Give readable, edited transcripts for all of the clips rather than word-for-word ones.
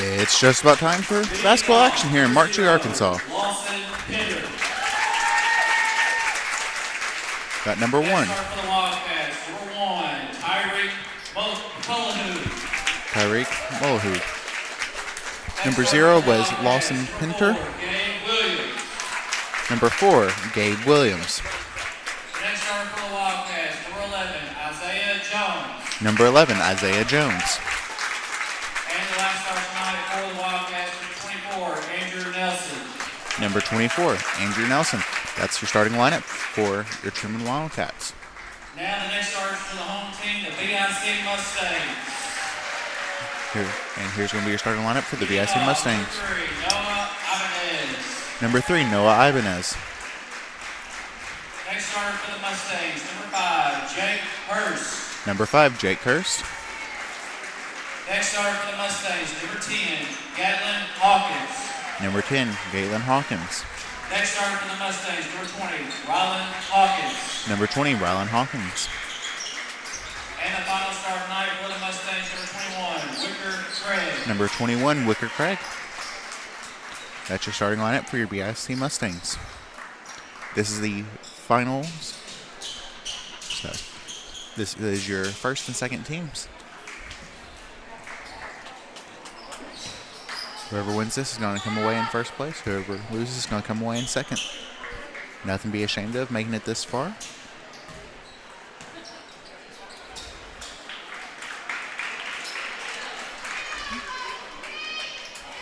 It's just about time for basketball action here in Mark II, Arkansas. Got number 1. Tyreek Mullihood. Number 0 was Lawson Pinter. Number 4, Gabe Williams. Number 11, Isaiah Jones. And the last star tonight for the Wildcats, number 24, Andrew Nelson. Number 24, Andrew Nelson. That's your starting lineup for your Trumann Wildcats. Now the next stars for the home team, the BIC Mustangs. Here's going to be your starting lineup for the BIC Mustangs. Number 3, Noah Ibanez. Next starter for the Mustangs, number 5, Jake Hurst. Number 5, Jake Hurst. Next starter for the Mustangs, number 10, Gatlin Hawkins. Number 10, Galen Hawkins. Next starter for the Mustangs, number 20, Rylan Hawkins. Number 20, Rylan Hawkins. And the final star tonight for the Mustangs, number 21, Wicker Craig. Number 21, Wicker Craig. That's your starting lineup for your BIC Mustangs. This is the finals. So, this is your first and second teams. Whoever wins this is going to come away in first place. Whoever loses is going to come away in second. Nothing to be ashamed of making it this far.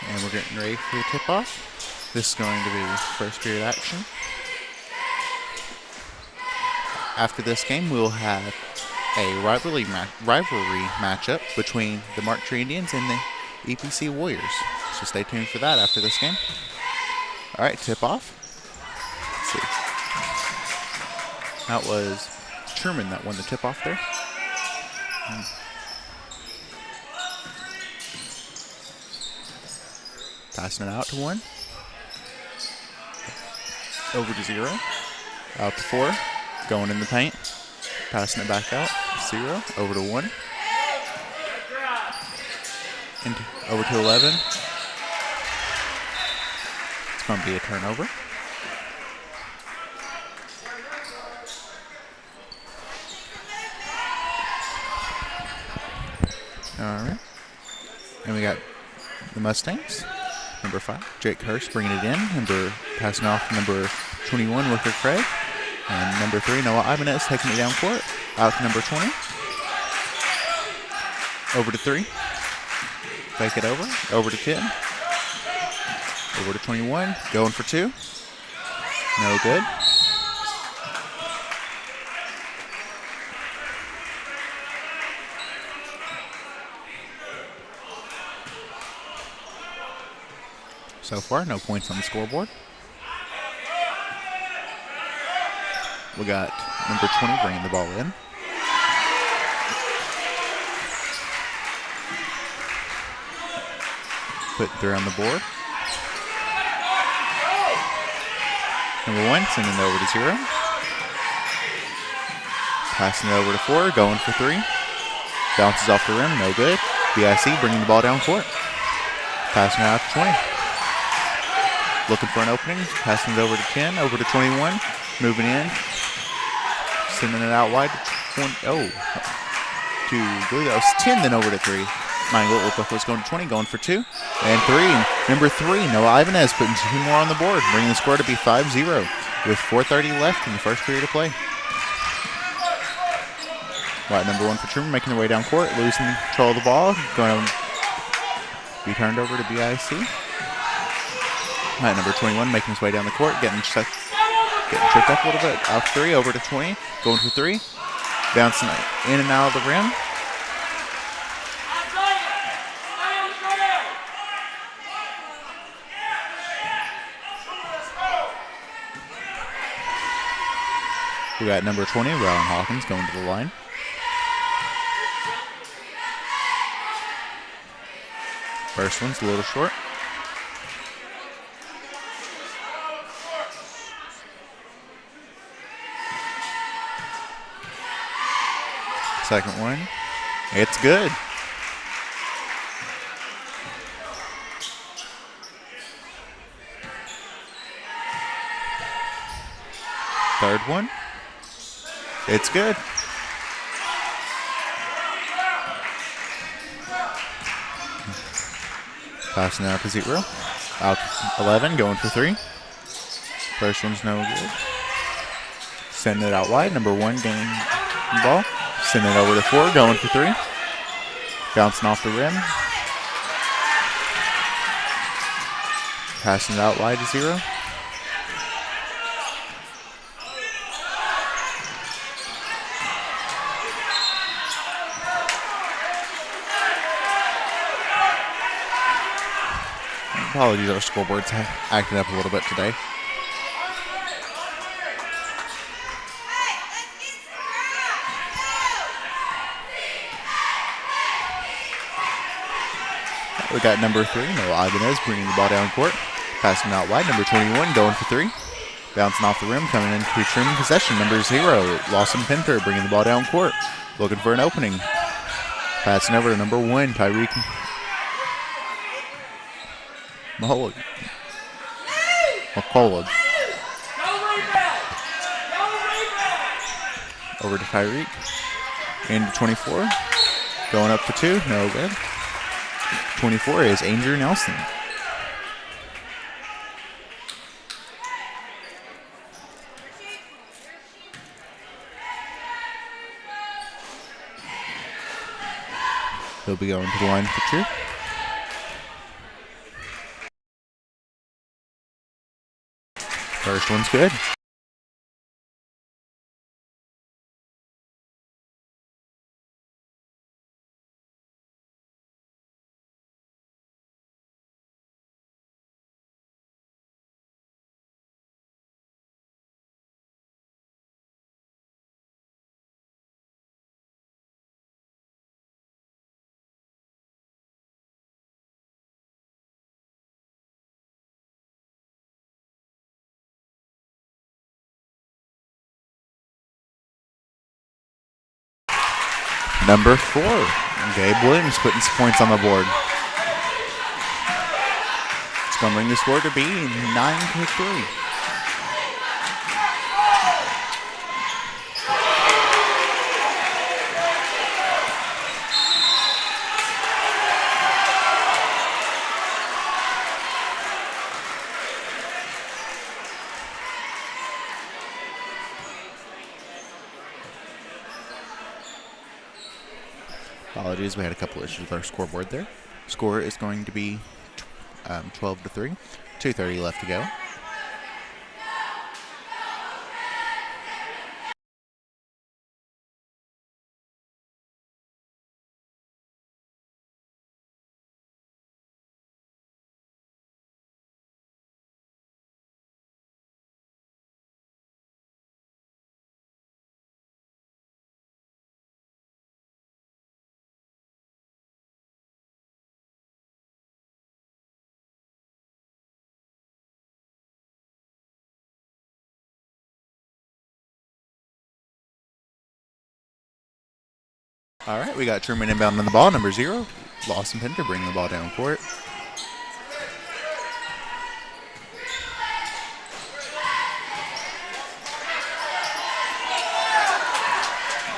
And we're getting ready for the tip-off. This is going to be first period action. After this game, we'll have a rivalry matchup between the Mark III Indians and the EPC Warriors. So stay tuned for that after this game. All right, tip-off. Let's see. That was Trumann that won the tip-off there. Passing it out to 1. Over to 0. Out to 4. Going in the paint. Passing it back out. 0. Over to 1. Over to 11. It's going to be a turnover. All right. And we got the Mustangs. Number 5, Jake Hurst bringing it in. Passing off number 21, Wicker Craig. And number 3, Noah Ibanez taking it down court. Out to number 20. Over to 3. Fake it over. Over to 10. Over to 21. Going for 2. No good. So far, no points on the scoreboard. We got number 20 bringing the ball in. Put 3 on the board. Number 1 sending it over to 0. Passing it over to 4, going for 3. Bounces off the rim, no good. BIC bringing the ball down court. Passing it out to 20. Looking for an opening, passing it over to 10, over to 21, moving in, sending it out wide to 20, I believe that was 10, then over to 3. Mine looked like it was going to 20, going for 2, and 3. Number 3, Noah Ibanez putting 2 more on the board, bringing the score to be 5-0 with 4:30 left in the first period of play. Right, number 1 for Trumann making their way down court, losing control of the ball, going to be turned over to BIC. Right, number 21 making his way down the court, getting tripped up a little bit. Off 3, over to 20, going for 3. Bouncing in and out of the rim. We got number 20, Rylan Hawkins, going to the line. First one's a little short. Second one, it's good. Third one. It's good. Passing out to 0. Out to 11, going for 3. First one's no good. Sending it out wide. Number 1 getting the ball. Sending it over to 4, going for 3. Bouncing off the rim. Passing it out wide to 0. Apologies, our scoreboard's acting up a little bit today. We got number 3, Noah Ibanez, bringing the ball down court. Passing out wide, number 21, going for 3. Bouncing off the rim, coming into Trumann possession. Number 0, Lawson Pinter, bringing the ball down court. Looking for an opening. Passing over to number 1, Tyreek McCullough. Over to Tyreek. Into 24. Going up for 2, no good. 24 is Andrew Nelson. He'll be going to the line for 2. First one's good. Number 4, Gabe Williams putting some points on the board. It's going to bring the score to be 9-3. Apologies, we had a couple issues with our scoreboard there. Score is going to be 12-3. 2:30 left to go. All right, we got Trumann inbound on the ball. Number 0, Lawson Pinter bringing the ball down court.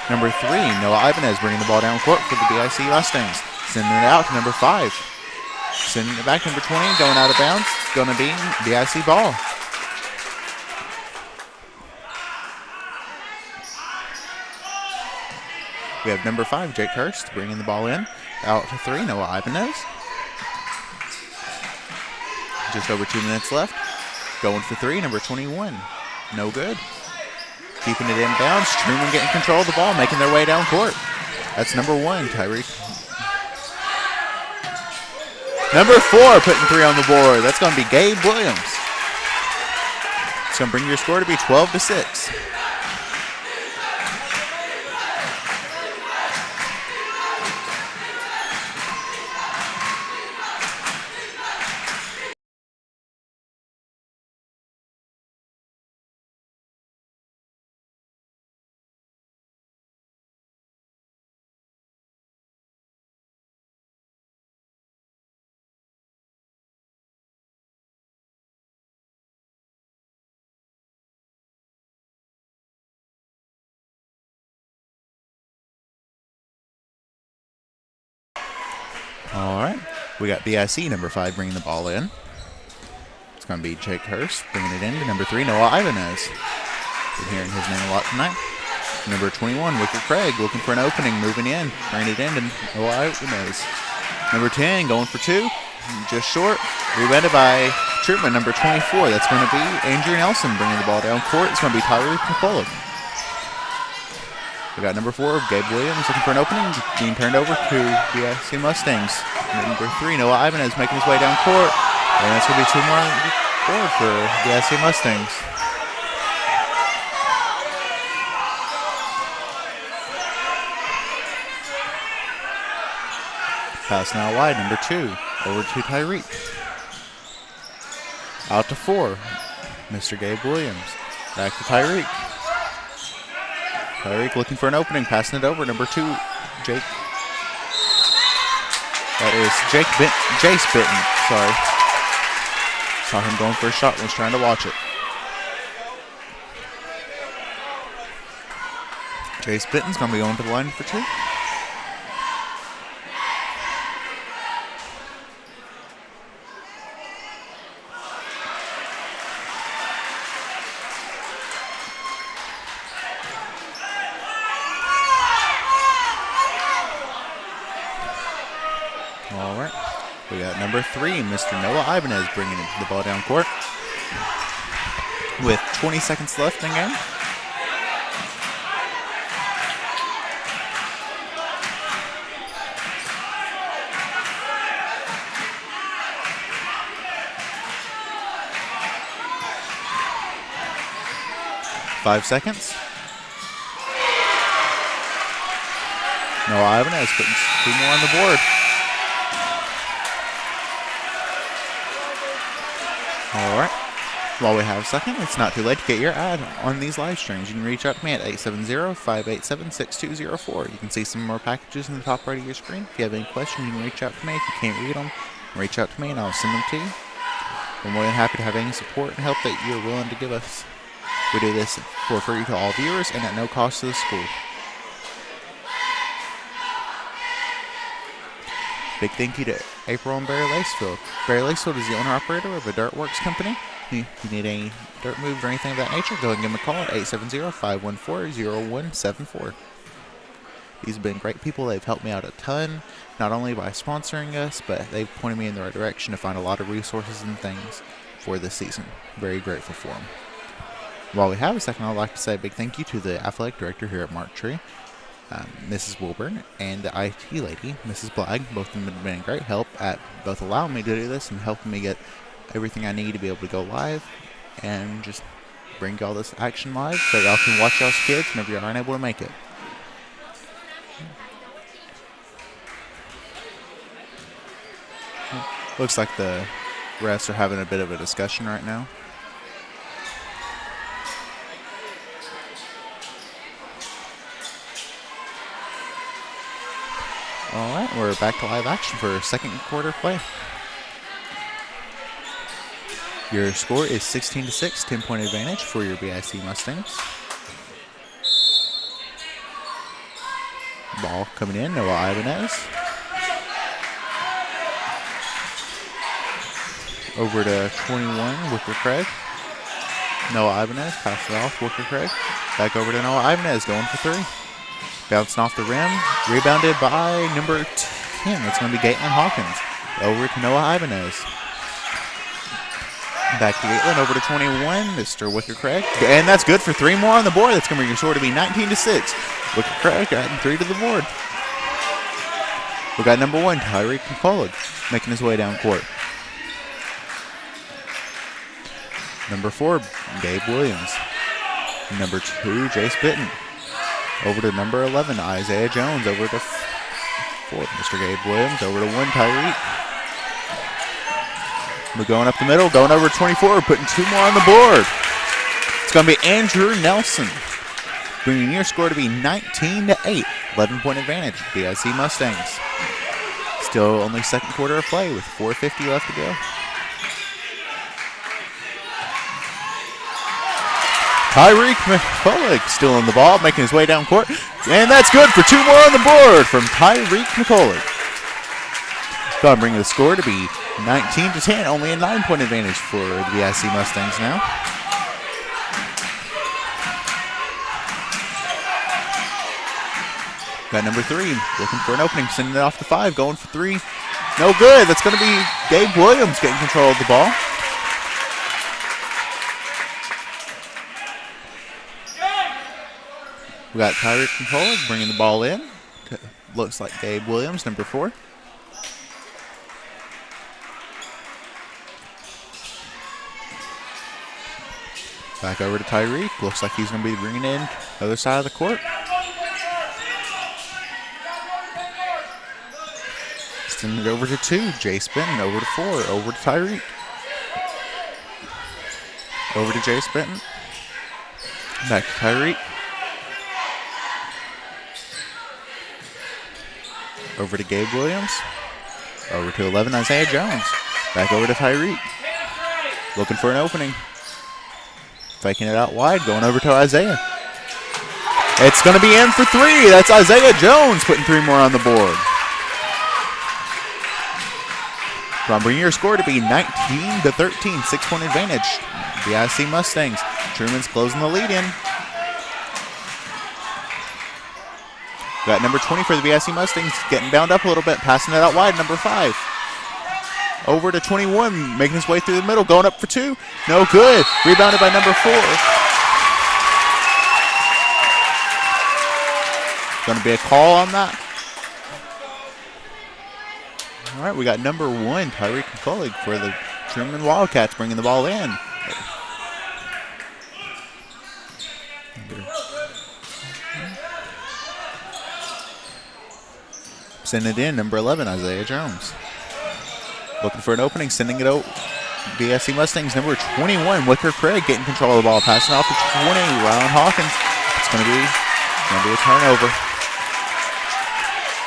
Number 3, Noah Ibanez bringing the ball down court for the BIC Mustangs. Sending it out to number 5. Sending it back to number 20, going out of bounds. It's going to be BIC ball. We have number 5, Jake Hurst, bringing the ball in. Out to 3, Noah Ibanez. Just over 2 minutes left. Going for 3, number 21. No good. Keeping it inbounds. Trumann getting control of the ball, making their way down court. That's number 1, Tyreek. Number 4 putting 3 on the board. That's going to be Gabe Williams. It's going to bring your score to be 12-6. We got BIC number 5 bringing the ball in. It's going to be Jake Hurst bringing it in to number 3, Noah Ibanez. Been hearing his name a lot tonight. Number 21, Wicker Craig, looking for an opening, moving in, bringing it in to Noah Ibanez. Number 10, going for 2, just short. Rebounded by Trumann, number 24. That's going to be Andrew Nelson bringing the ball down court. It's going to be Tyreek McCullough. We got number 4, Gabe Williams, looking for an opening, being turned over to the BIC Mustangs. Number 3, Noah Ibanez making his way down court. And that's going to be 2 more on the board for the BIC Mustangs. Pass now wide, number 2, over to Tyreek. Out to 4, Mr. Gabe Williams. Back to Tyreek. Tyreek looking for an opening, passing it over, number 2, Jake. That is Jace Bitten, sorry. Saw him going for a shot and was trying to watch it. Jace Bitten's going to be going to the line for 2. All right. We got number 3, Mr. Noah Ibanez bringing the ball down court. With 20 seconds left in the game. Five seconds. Noah Ibanez putting 2 more on the board. All right. While we have a second, it's not too late to get your ad on these live streams. You can reach out to me at 870-587-6204. You can see some more packages in the top right of your screen. If you have any questions, you can reach out to me. If you can't read them, reach out to me and I'll send them to you. We're more than happy to have any support and help that you're willing to give us. We do this for free to all viewers and at no cost to the school. Big thank you to April and Barry Lacefield. Barry Lacefield is the owner-operator of a Dirt Works company. If you need any dirt moves or anything of that nature, go ahead and give them a call at 870-514-0174. These have been great people. They've helped me out a ton, not only by sponsoring us, but they've pointed me in the right direction to find a lot of resources and things for this season. Very grateful for them. While we have a second, I'd like to say a big thank you to the athletic director here at Mark Tree, Mrs. Wilburn, and the IT lady, Mrs. Blagg. Both of them have been a great help at both allowing me to do this and helping me get everything I need to be able to go live and just bring y'all this action live so y'all can watch y'all's kids whenever you aren't able to make it. Looks like the refs are having a bit of a discussion right now. All right, we're back to live action for second quarter play. Your score is 16-6, 10-point advantage for your BIC Mustangs. Ball coming in, Noah Ibanez. Over to 21, Wicker Craig. Noah Ibanez, pass it off, Wicker Craig. Back over to Noah Ibanez, going for 3. Bouncing off the rim, rebounded by number 10. It's going to be Gaitlin Hawkins. Over to Noah Ibanez. Back to Gaitlin, over to 21, Mr. Wicker Craig. And that's good for 3 more on the board. That's going to bring your score to be 19-6. Wicker Craig adding 3 to the board. We got number 1, Tyreek McCullough, making his way down court. Number 4, Gabe Williams. Number 2, Jace Bitten. Over to number 11, Isaiah Jones. Over to 4, Mr. Gabe Williams. Over to 1, Tyreek. We're going up the middle, going over 24, putting 2 more on the board. It's going to be Andrew Nelson, bringing your score to be 19-8, 11-point advantage, BIC Mustangs. Still only second quarter of play with 4:50 left to go. Tyreek McCullough still on the ball, making his way down court. And that's good for 2 more on the board from Tyreek McCullough. Going to bring the score to be 19-10. Only a 9-point advantage for the BIC Mustangs now. Got number 3 looking for an opening, sending it off to 5, going for 3. No good. That's going to be Gabe Williams getting control of the ball. We got Tyreek Controller bringing the ball in. Looks like Gabe Williams, number 4. Back over to Tyreek. Looks like he's going to be bringing in the other side of the court. Send it over to 2. Jace Benton over to 4. Over to Tyreek. Over to Jace Benton. Back to Tyreek. Over to Gabe Williams. Over to 11, Isaiah Jones. Back over to Tyreek. Looking for an opening. Faking it out wide. Going over to Isaiah. It's going to be in for 3. That's Isaiah Jones putting 3 more on the board. Bringing your score to be 19-13. 6-point advantage. BIC Mustangs. Truman's closing the lead in. Got number 20 for the BIC Mustangs, getting bound up a little bit, passing it out wide, number 5. Over to 21, making his way through the middle, going up for 2. No good. Rebounded by number 4. Going to be a call on that. All right, we got number 1, Tyreek McCullough for the Trumann Wildcats, bringing the ball in. Sending it in, number 11, Isaiah Jones. Looking for an opening, sending it out. BIC Mustangs, number 21, Wicker Craig getting control of the ball, passing off to 20, Ryan Hawkins. It's going to be a turnover.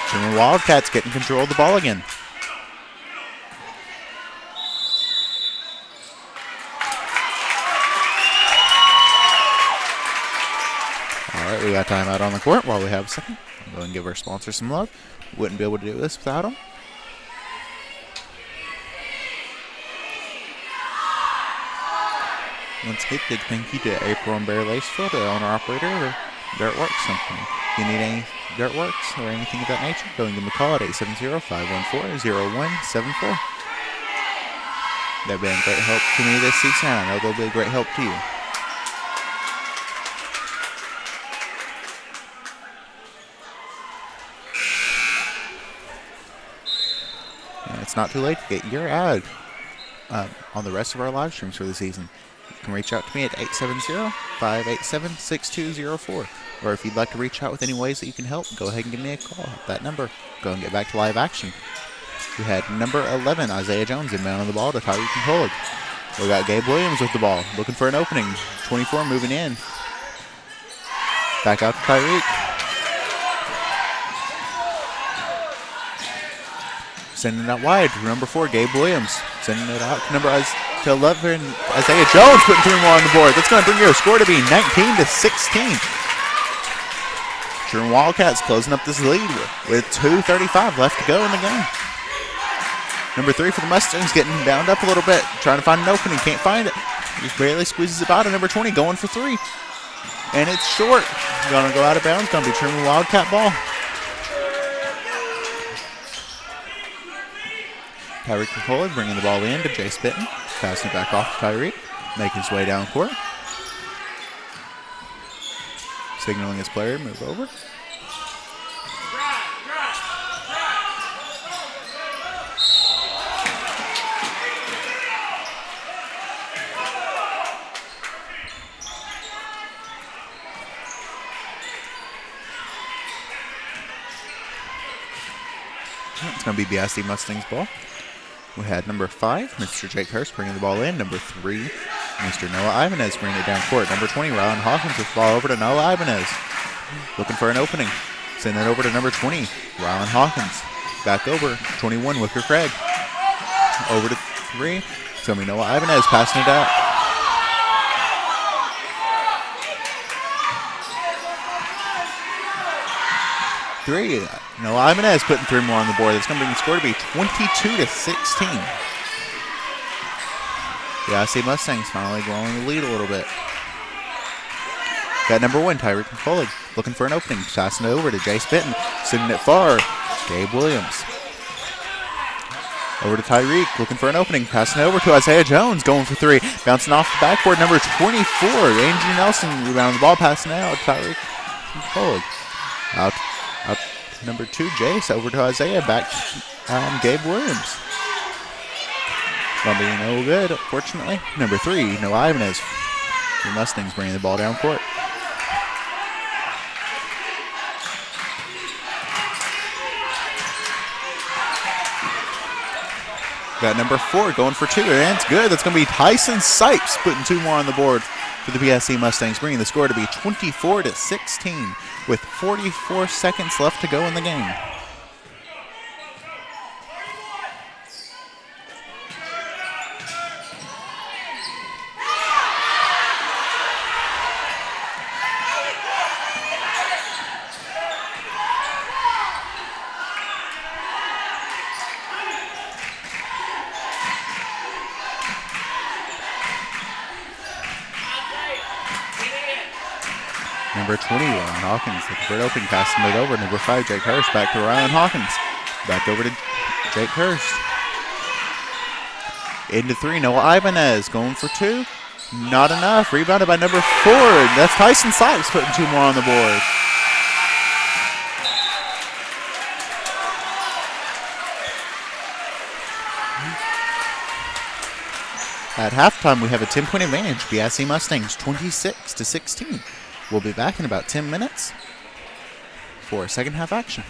Trumann Wildcats getting control of the ball again. All right, we got timeout on the court while we have a second. I'll go and give our sponsor some love. Wouldn't be able to do this without them. Once again, big thank you to April and Bear Lacefield, the owner-operator of the Dirtworks Company. If you need any Dirtworks or anything of that nature, go and give them a call at 870-514-0174. They've been a great help to me this season, and I know they'll be a great help to you. It's not too late to get your ad on the rest of our live streams for the season. You can reach out to me at 870-587-6204. Or if you'd like to reach out with any ways that you can help, go ahead and give me a call at that number. Go and get back to live action. We had number 11, Isaiah Jones, inbound on the ball to Tyreek Controller. We got Gabe Williams with the ball, looking for an opening. 24 moving in. Back out to Tyreek. Sending it out wide to number 4, Gabe Williams. Sending it out to number 11, Isaiah Jones, putting 3 more on the board. That's going to bring your score to be 19-16. Trumann Wildcats closing up this lead with 2:35 left to go in the game. Number 3 for the Mustangs getting bound up a little bit, trying to find an opening, can't find it. Just barely squeezes it by to number 20, going for 3. And it's short. Going to go out of bounds. Going to be Trumann Wildcat ball. Tyreek McCullough bringing the ball in to Jace Benton. Passing it back off to Tyreek. Making his way down court. Signaling his player to move over. It's going to be BIC Mustangs ball. We had number 5, Mr. Jake Hurst, bringing the ball in. Number 3, Mr. Noah Ibanez, bringing it down court. Number 20, Ryan Hawkins with the ball over to Noah Ibanez. Looking for an opening. Sending it over to number 20, Ryan Hawkins. Back over, 21, Wicker Craig. Over to 3, it's going to be Noah Ibanez passing it out. 3. No, Ibanez putting 3 more on the board. That's going to bring the score to be 22-16. The IC Mustangs finally growing the lead a little bit. Got number 1, Tyreek McCullough, looking for an opening. Passing it over to Jace Benton. Sending it far. Gabe Williams. Over to Tyreek, looking for an opening. Passing it over to Isaiah Jones, going for 3. Bouncing off the backboard, number 24. Andrew Nelson rebounding the ball, passing it out. Tyreek McCullough. Out to number 2, Jace. Over to Isaiah, back to Gabe Williams. Gonna be no good, unfortunately. Number 3, Noah Ibanez. The Mustangs bringing the ball down court. Got number 4 going for 2, and it's good. That's going to be Tyson Sipes putting 2 more on the board for the BSC Mustangs, bringing the score to be 24-16 with 44 seconds left to go in the game. Number 21, Hawkins, looking for an opening, passing it over. Number 5, Jake Hurst, back to Ryan Hawkins. Back over to Jake Hurst. Into 3, Noah Ibanez, going for 2. Not enough, rebounded by number 4. That's Tyson Sipes putting 2 more on the board. At halftime, we have a 10-point advantage. BSC Mustangs 26-16. We'll be back in about 10 minutes for second half action.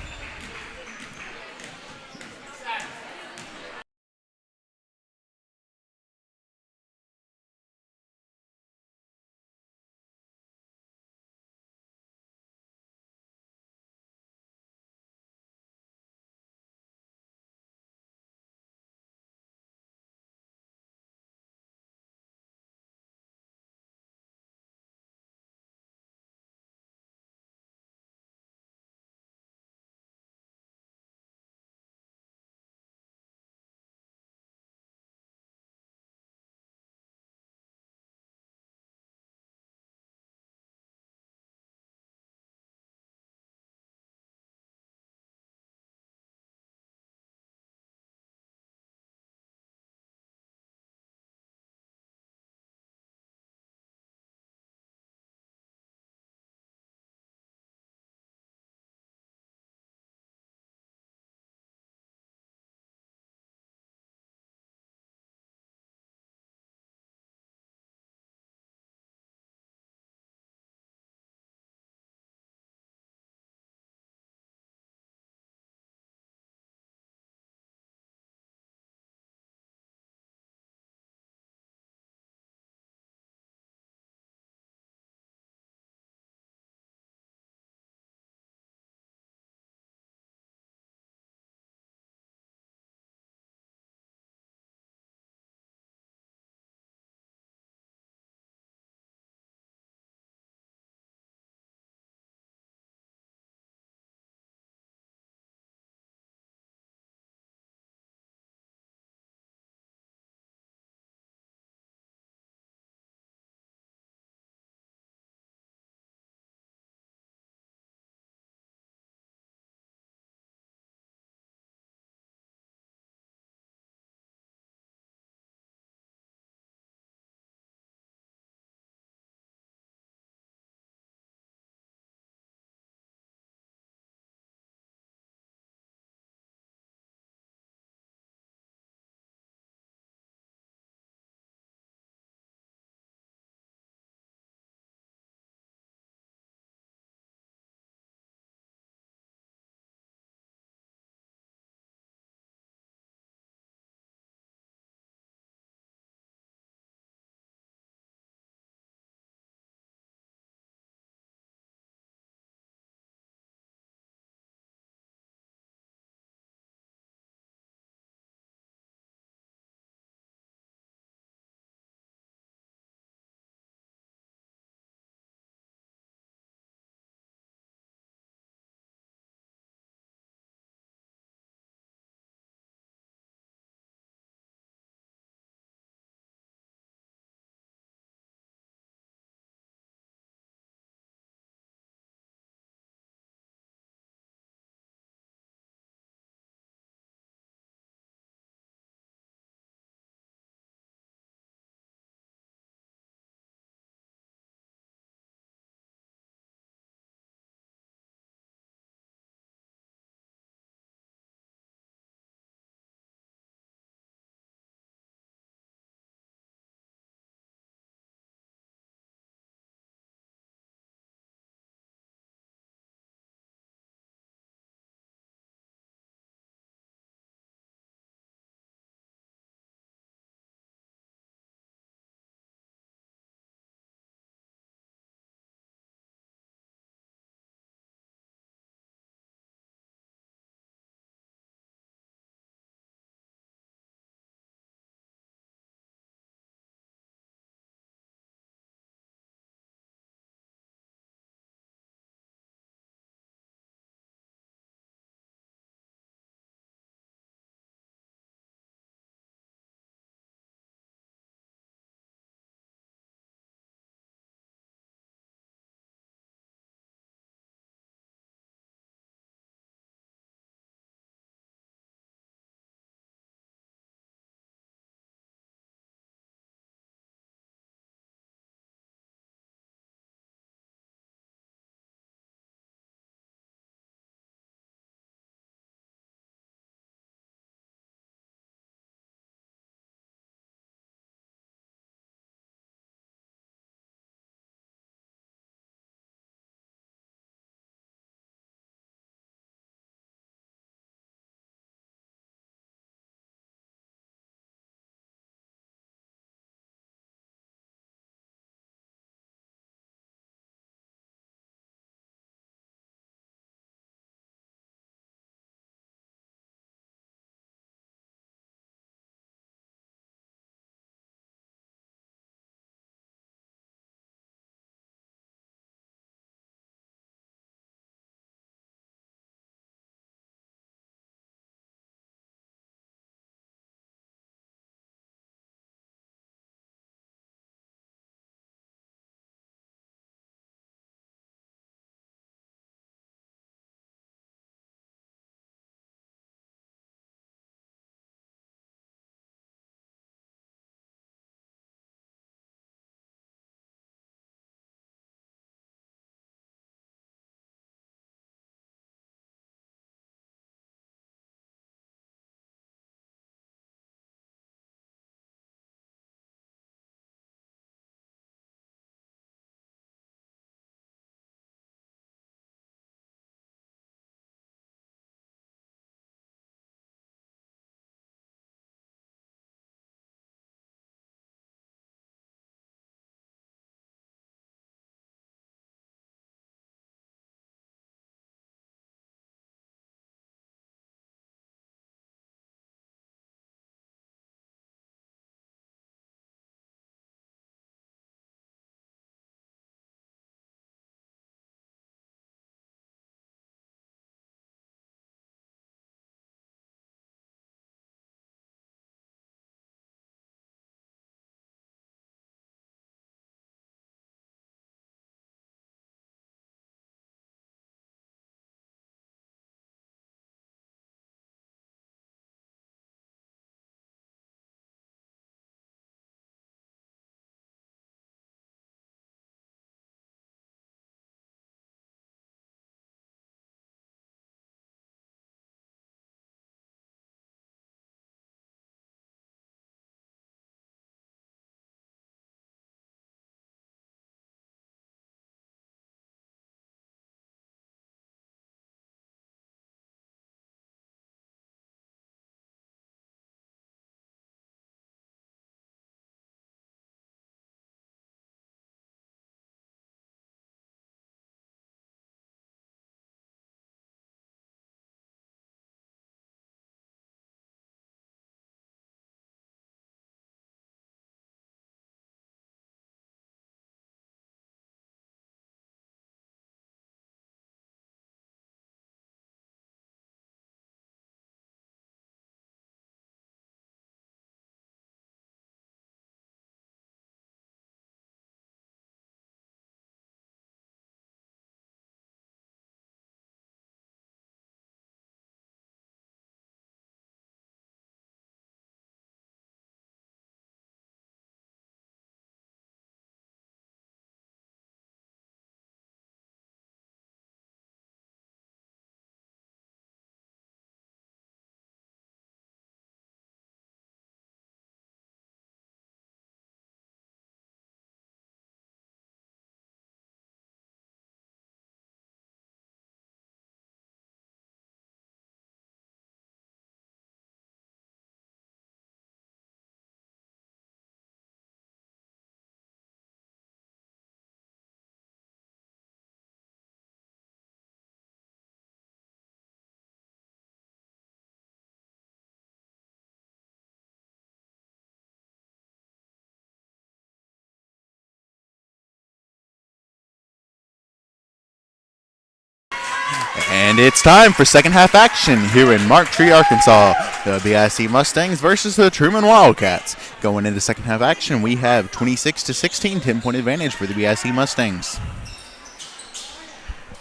And it's time for second half action here in Marktree, Arkansas. The BIC Mustangs versus the Trumann Wildcats. Going into second half action, we have 26-16, 10-point advantage for the BIC Mustangs.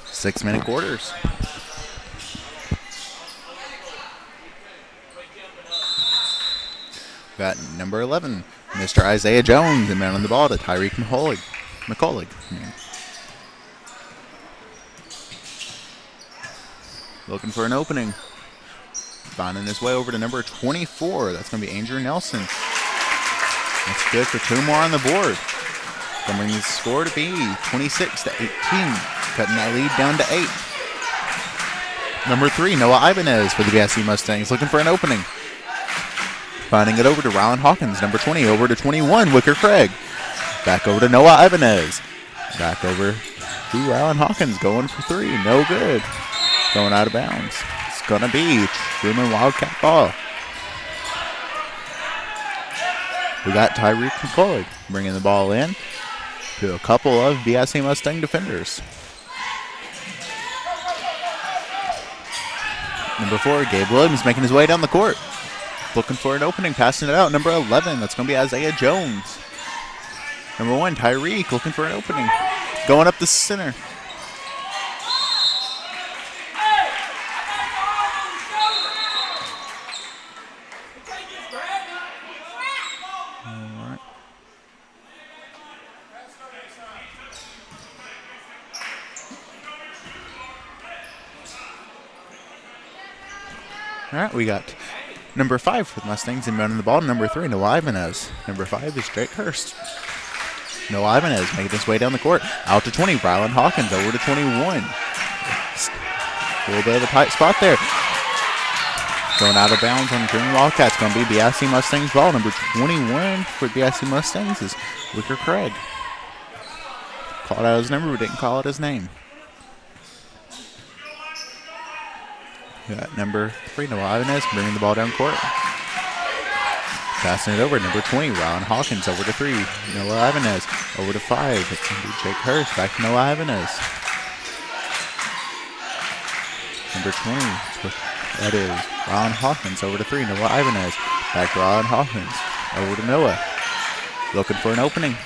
6-minute quarters. Got number 11, Mr. Isaiah Jones, and man on the ball to Tyreek McCullough. Looking for an opening. Finding his way over to number 24. That's going to be Andrew Nelson. That's good for 2 more on the board. Going to bring the score to be 26-18. Cutting that lead down to 8. Number 3, Noah Ibanez for the BIC Mustangs. Looking for an opening. Finding it over to Rylan Hawkins. Number 20 over to 21, Wicker Craig. Back over to Noah Ibanez. Back over to Rylan Hawkins. Going for 3. No good. Going out of bounds. It's going to be Trumann Wildcat ball. We got Tyreek McCullough bringing the ball in to a couple of BIC Mustang defenders. Number 4, Gabe Williams making his way down the court. Looking for an opening, passing it out. Number 11, that's going to be Isaiah Jones. Number 1, Tyreek looking for an opening. Going up the center. All right, we got number 5 for the Mustangs and running the ball. Number 3, Noah Ibanez. Number 5 is Drake Hurst. Noah Ibanez making his way down the court. Out to 20, Rylan Hawkins over to 21. A little bit of a tight spot there. Going out of bounds on the Trumann Wildcats. Going to be BIC Mustangs ball. Number 21 for BIC Mustangs is Wicker Craig. Called out his number, but didn't call it his name. We got number 3, Noah Ibanez, bringing the ball down court. Passing it over, number 20, Rylan Hawkins, over to 3, Noah Ibanez, over to 5, it's going to be Jake Hurst, back to Noah Ibanez. Number 20, that is Rylan Hawkins, over to 3, Noah Ibanez, back to Rylan Hawkins, over to Noah. Looking for an opening,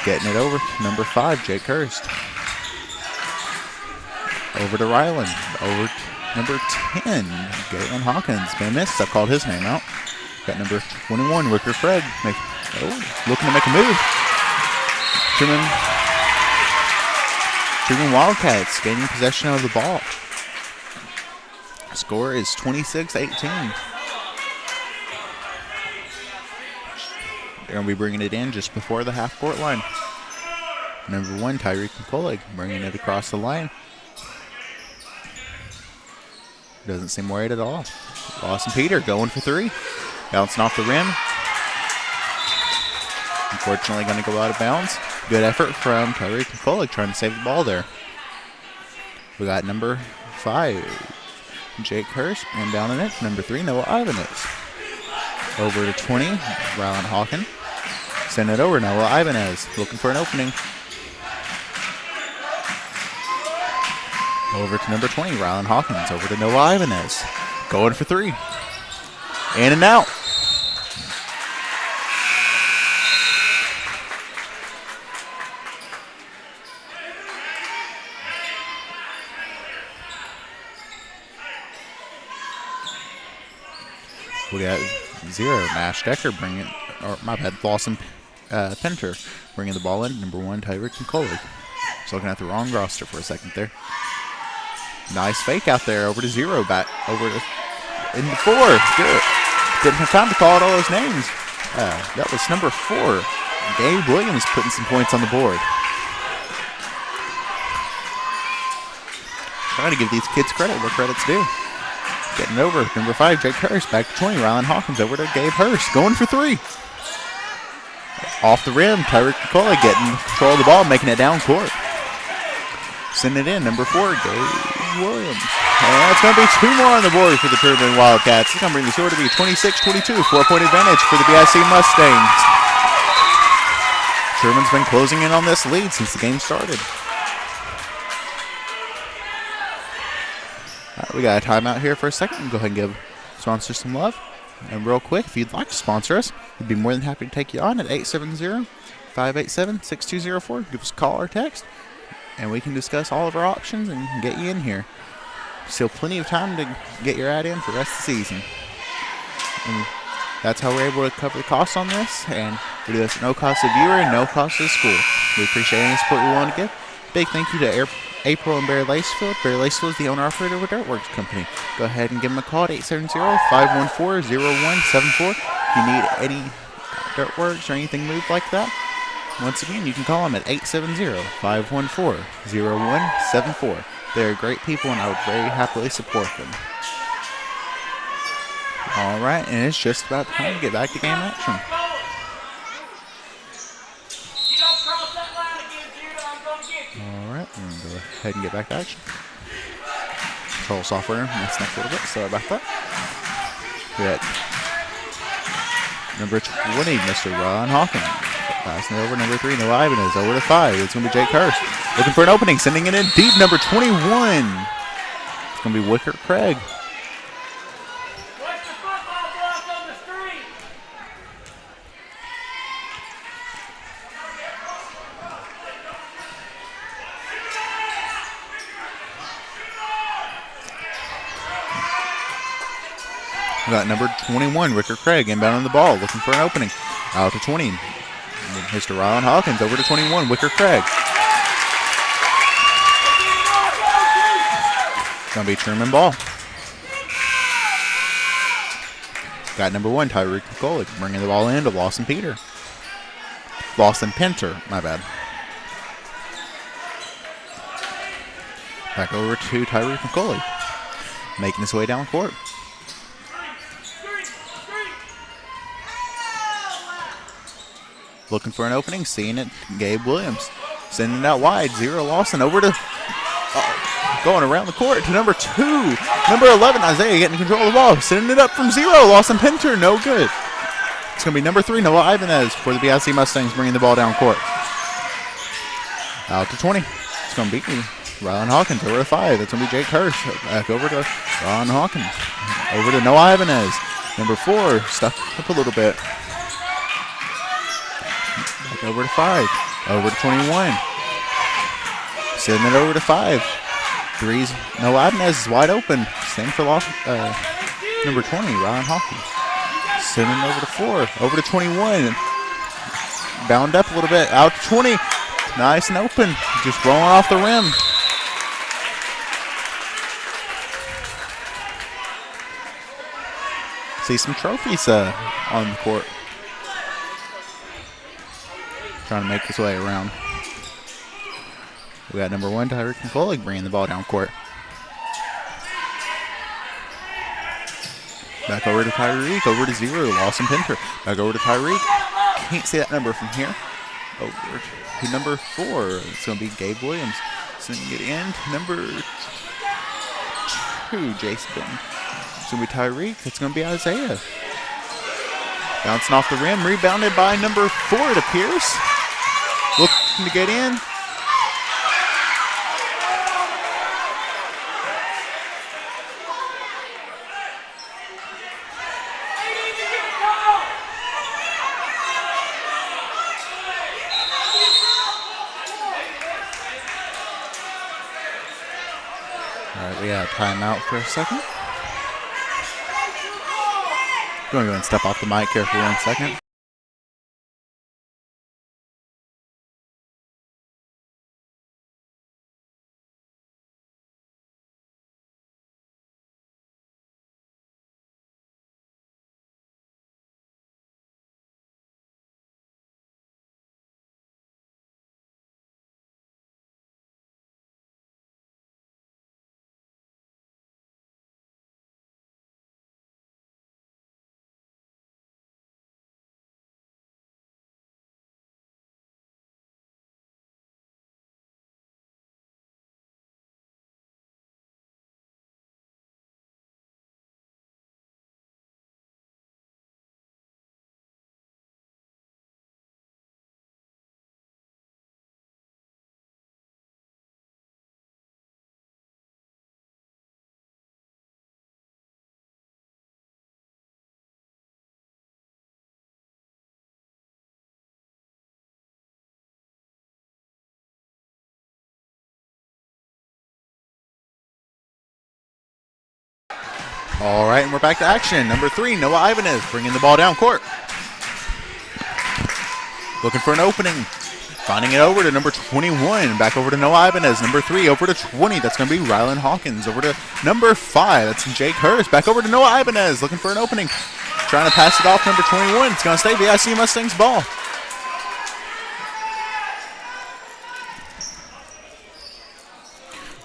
getting it over to number 5, Jake Hurst. Over to Rylan, over to number 10, Galen Hawkins. Been missed. I called his name out. Got number 21, Wicker Craig. Looking to make a move. Trumann Wildcats gaining possession of the ball. Score is 26-18. They're going to be bringing it in just before the half-court line. Number 1, Tyreek McCullough, bringing it across the line. Doesn't seem worried at all. Lawson Peter going for 3. Bouncing off the rim. Unfortunately going to go out of bounds. Good effort from Tyreek McCullough trying to save the ball there. We got number 5, Jake Hurst, and down in it. Number 3, Noah Ibanez. Over to 20, Rylan Hawkins. Send it over, Noah Ibanez. Looking for an opening. Over to number 20, Rylan Hawkins. Over to Noah Ibanez. Going for 3. In and out. We got 0, Nash Decker bringing, or my bad, Lawson Pinter bringing the ball in. Number 1, Tyreek McCullough. Just looking at the wrong roster for a second there. Nice fake out there. Over to 0. Back over to into 4. Good. Didn't have time to call out all those names. That was number 4. Gabe Williams putting some points on the board. Trying to give these kids credit where credit's due. Getting over. Number 5, Jake Hurst. Back to 20. Rylan Hawkins over to Gabe Hurst. Going for 3. Off the rim. Tyreek McCullough getting control of the ball, making it down court. Send it in. Number 4, Gabe Williams. And that's going to be 2 more on the board for the Trumann Wildcats. It's going to bring the score to be 26-22. 4-point advantage for the BIC Mustangs. Truman's been closing in on this lead since the game started. All right, we got a timeout here for a second. Go ahead and give sponsors some love. And real quick, if you'd like to sponsor us, we'd be more than happy to take you on at 870-587-6204. Give us a call or text, and we can discuss all of our options and get you in here. Still plenty of time to get your ad in for the rest of the season. And that's how we're able to cover the costs on this, and we do this at no cost to the viewer and no cost to the school. We appreciate any support you want to give. Big thank you to April and Barry Lacefield. Barry Lacefield is the owner-operator of Dirtworks Company. Go ahead and give them a call at 870-514-0174. If you need any Dirtworks or anything moved like that, once again, you can call them at 870-514-0174. They're great people, and I would very happily support them. All right, and it's just about time to get back to game action. All right, we're going to go ahead and get back to action. Control software messing up a little bit. Sorry about that. We got number 20, Mr. Ron Hawkins. Passing it over. Number 3, Noah Ibanez. Over to 5. It's going to be Jake Hurst. Looking for an opening. Sending it in deep. Number 21. It's going to be Wicker Craig. We got number 21, Wicker Craig, inbound on the ball, looking for an opening. Out to 20. Mr. Ron Hawkins over to 21, Wicker Craig. Going to be Trumann ball. Got number 1, Tyreek McCullough, bringing the ball in to Lawson Pinter, my bad. Back over to Tyreek McCullough, making his way down court. Looking for an opening, seeing it, Gabe Williams. Sending it out wide, 0 Lawson over to, going around the court to number 2. Number 11, Isaiah getting control of the ball. Sending it up from 0, Lawson Pinter, no good. It's going to be number 3, Noah Ibanez for the BIC Mustangs, bringing the ball down court. Out to 20. It's going to be Ron Hawkins over to 5. That's going to be Jake Hurst. Back over to Ron Hawkins. Over to Noah Ibanez. Number 4, stuck up a little bit. Back over to 5. Over to 21. Sending it over to 5. 3's Noah Ibanez is wide open. Same for number 20, Ron Hawkins. Sending over to 4. Over to 21. Bound up a little bit. Out to 20. Nice and open. Just rolling off the rim. See some trophies on the court. Trying to make his way around. We got number 1, Tyreek McCullough, bringing the ball down court. Back over to Tyreek, over to 0, Lawson Pinter. Back over to Tyreek. Can't see that number from here. Over to number 4. It's going to be Gabe Williams. Sending it in to number 2, Jace Benton. It's going to be Tyreek. It's going to be Isaiah. Bouncing off the rim, rebounded by number 4, it appears. Looking to get in. All right, we got a timeout for a second. Going to go and step off the mic here for 1 second. All right, and we're back to action. Number 3, Noah Ibanez bringing the ball down court. Looking for an opening. Finding it over to number 21. Back over to Noah Ibanez. Number 3 over to 20. That's going to be Rylan Hawkins. Over to number 5. That's Jake Hurst. Back over to Noah Ibanez. Looking for an opening. Trying to pass it off number 21. It's going to stay VIC Mustangs ball.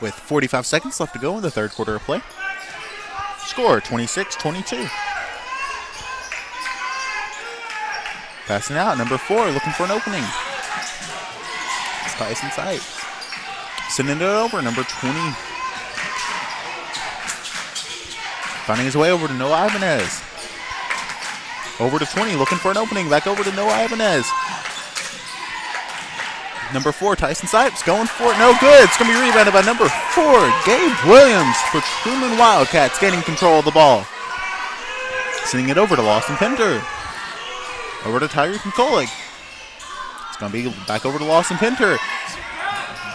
With 45 seconds left to go in the third quarter of play. Score 26-22. Passing out, number 4, looking for an opening. It's Tyson Sipes. Sending it over, number 20. Finding his way over to Noah Ibanez. Over to 20, looking for an opening. Back over to Noah Ibanez. Number 4, Tyson Sipes, going for it, no good. It's going to be rebounded by number 4, Gabe Williams for Trumann Wildcats, gaining control of the ball. Sending it over to Lawson Pinter. Over to Tyreek McCullough. It's going to be back over to Lawson Pinter.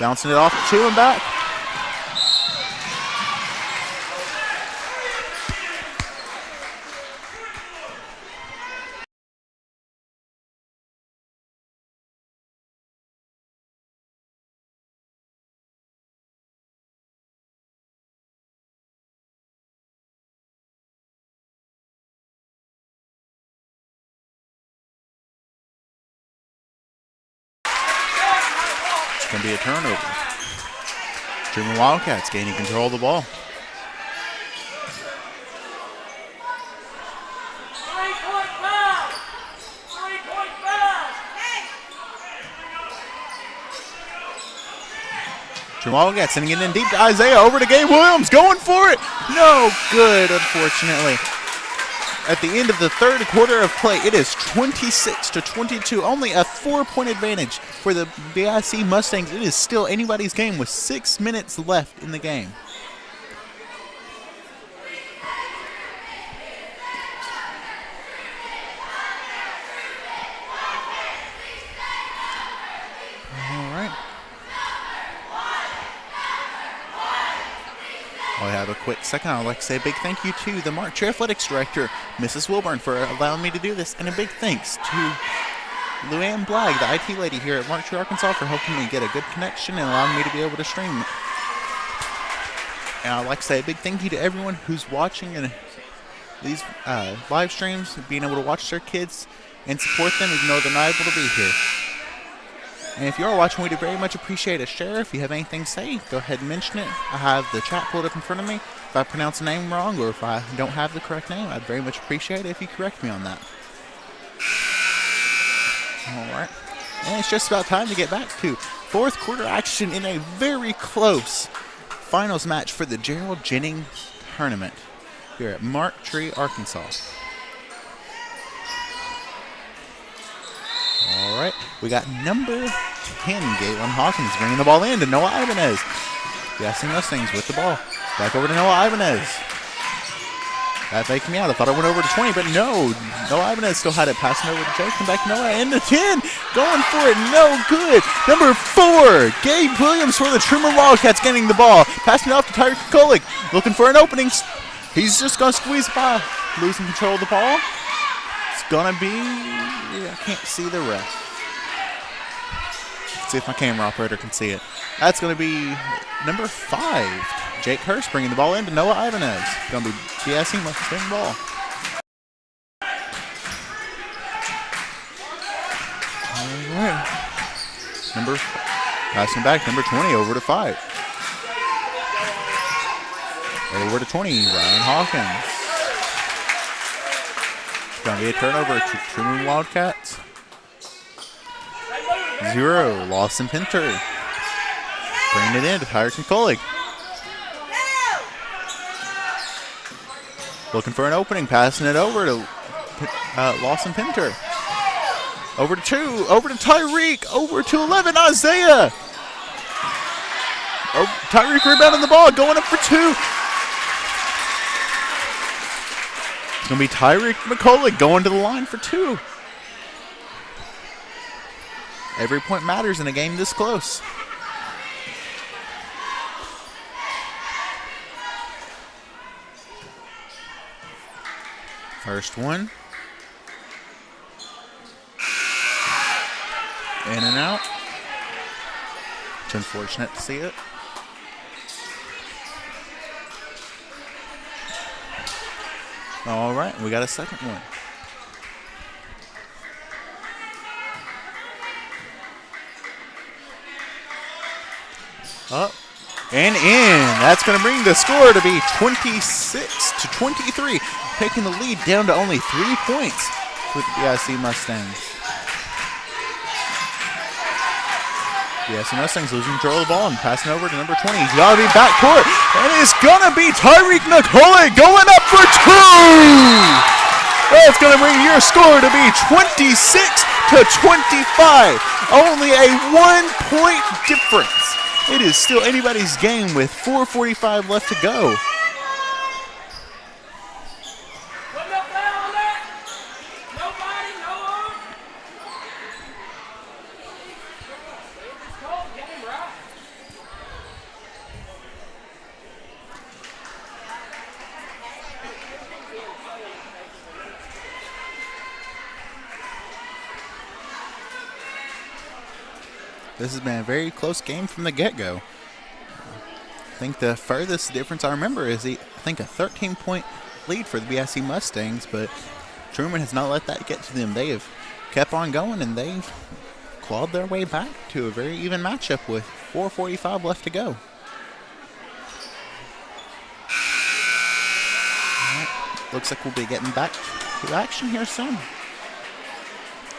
Bouncing it off to 2 and back. It's going to be a turnover. Trumann Wildcats gaining control of the ball. Trumann Wildcats sending it in deep to Isaiah. Over to Gabe Williams. Going for it. No good, unfortunately. At the end of the third quarter of play, it is 26-22. Only a 4-point advantage for the BIC Mustangs. It is still anybody's game with 6 minutes left in the game. All right. While I have a quick second, I'd like to say a big thank you to the Mark Tree Athletics Director, Mrs. Wilburn, for allowing me to do this. And a big thanks to Luann Blagg, the IT lady here at Mark Tree, Arkansas, for helping me get a good connection and allowing me to be able to stream. And I'd like to say a big thank you to everyone who's watching and these live streams, being able to watch their kids and support them even though they're not able to be here. And if you are watching, we'd very much appreciate a share. If you have anything to say, go ahead and mention it. I have the chat pulled up in front of me. If I pronounce a name wrong or if I don't have the correct name, I'd very much appreciate it if you correct me on that. All right. And it's just about time to get back to fourth quarter action in a very close finals match for the Gerald Jennings tournament here at Mark Tree, Arkansas. All right, we got number 10, Galen Hawkins, bringing the ball in to Noah Ibanez. VIC Mustangs with the ball. Back over to Noah Ibanez. That faked me out. I thought it went over to 20, but no. Noah Ibanez still had it, passing over to Jake. Come back to Noah into 10. Going for it, no good. Number 4, Gabe Williams for the Trumann Wildcats, getting the ball. Passing it off to Tyreek McCullough. Looking for an opening. He's just going to squeeze by. Losing control of the ball. It's going to be... I can't see the ref. Let's see if my camera operator can see it. That's going to be number 5, Jake Hurst, bringing the ball in to Noah Ibanez. Going to be BIC Mustang ball. All right. Passing back, number 20 over to 5. Over to 20, Ryan Hawkins. Going to be a turnover to Trumann Wildcats. 0, Lawson Pinter. Bringing it in to Tyreek McCullough. Looking for an opening, passing it over to Lawson Pinter. Over to 2, over to Tyreek, over to 11, Isaiah. Oh, Tyreek rebounding the ball, going up for 2. It's going to be Tyreek McCullough going to the line for 2. Every point matters in a game this close. First one. In and out. It's unfortunate to see it. All right, we got a second one. Up and in. That's going to bring the score to be 26-23, taking the lead down to only 3 points for the BIC Mustangs. BIC Mustangs losing control of the ball and passing over to number 20. He's got to be backcourt, and it's going to be Tyreek McCullough going up for two. That's going to bring your score to be 26-25. Only a 1-point difference. It is still anybody's game with 4:45 left to go. This has been a very close game from the get-go. I think the furthest difference I remember is a 13-point lead for the BIC Mustangs, but Trumann has not let that get to them. They have kept on going, and they've clawed their way back to a very even matchup with 4:45 left to go. Looks like we'll be getting back to action here soon.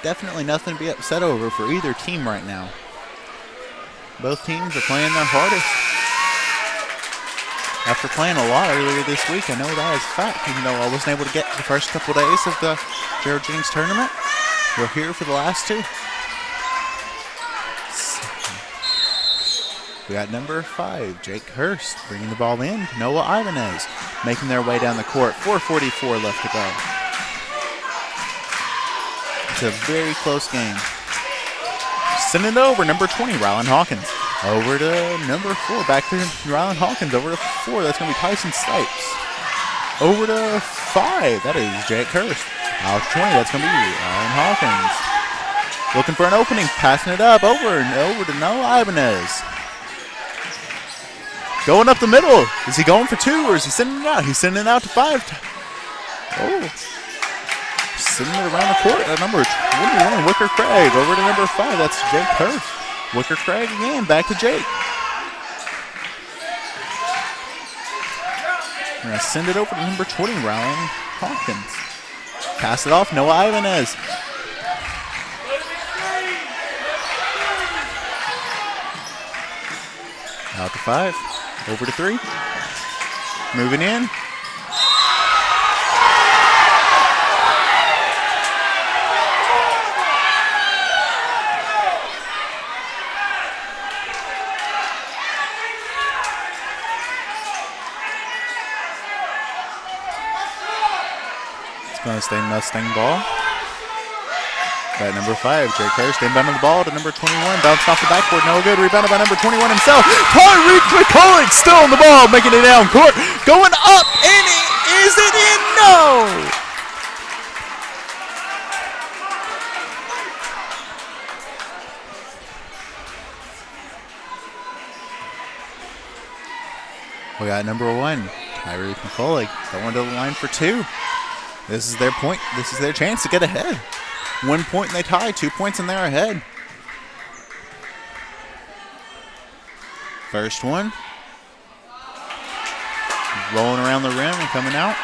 Definitely nothing to be upset over for either team right now. Both teams are playing their hardest. After playing a lot earlier this week, I know that is a fact. Even though I wasn't able to get the first couple days of the Gerald Jennings tournament, we're here for the last two. We got number 5, Jake Hurst, bringing the ball in. Noah Ibanez making their way down the court. 4:44 left to go. It's a very close game. Sending it over, number 20, Rylan Hawkins. Over to number 4, back to Rylan Hawkins. Over to 4, that's going to be Tyson Stipes. Over to 5, that is Jake Hurst. Out to 20, that's going to be Rylan Hawkins. Looking for an opening, passing it up, over and over to Noah Ibanez. Going up the middle. Is he going for 2 or is he sending it out? He's sending it out to 5. Oh. Sending it around the court at number 21, Wicker Craig. Over to number 5, that's Jake Hurst. Wicker Craig again, back to Jake. We're going to send it over to number 20, Rylan Hawkins. Pass it off, Noah Ibanez. Out to 5, over to 3. Moving in. Going to stay Mustang ball. Got number 5, Jake Hurst, inbound on the ball to number 21. Bounced off the backboard, no good. Rebounded by number 21 himself. Tyreek McCullough still on the ball, making it down court. Going up, and is it in? No! We got number 1, Tyreek McCullough, going to the line for 2. This is their point. This is their chance to get ahead. 1 point and they tie. 2 points and they're ahead. First one. Rolling around the rim and coming out.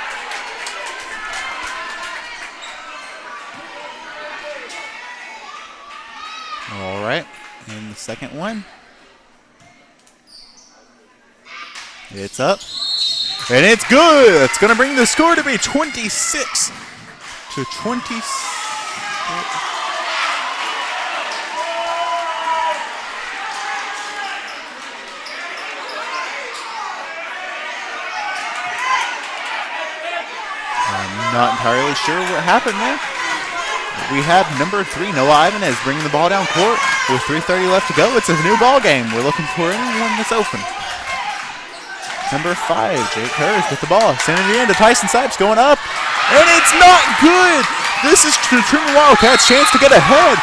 All right. And the second one. It's up. And it's good. It's going to bring the score to be 26-20. I'm not entirely sure what happened there. We have number 3, Noah Ibanez, bringing the ball down court with 3:30 left to go. It's a new ball game. We're looking for anyone that's open. Number 5, Jake Hurst with the ball. Sending it in to Tyson Stipes, going up. and it's not good. This is the Trumann Wildcats' chance to get ahead.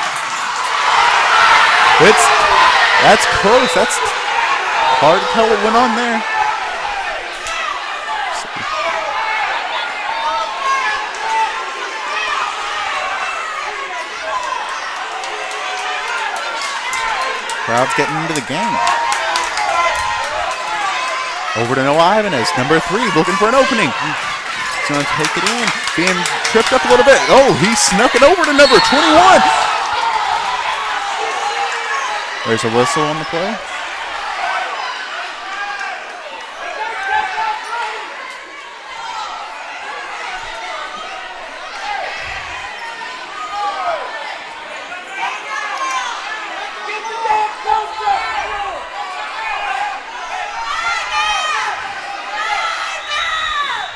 That's close. That's hard to tell what went on there. Crowd's getting into the game. Over to Noah Ibanez, number 3, looking for an opening. He's going to take it in, being tripped up a little bit. Oh, he snuck it over to number 21. There's a whistle on the play.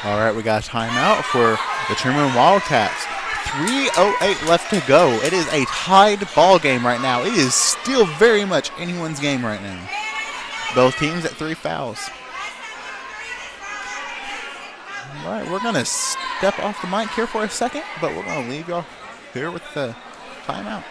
All right, we got a timeout for the Trumann Wildcats. 3:08 left to go. It is a tied ball game right now. It is still very much anyone's game right now. Both teams at 3 fouls. All right, we're going to step off the mic here for a second, but we're going to leave y'all here with the timeout.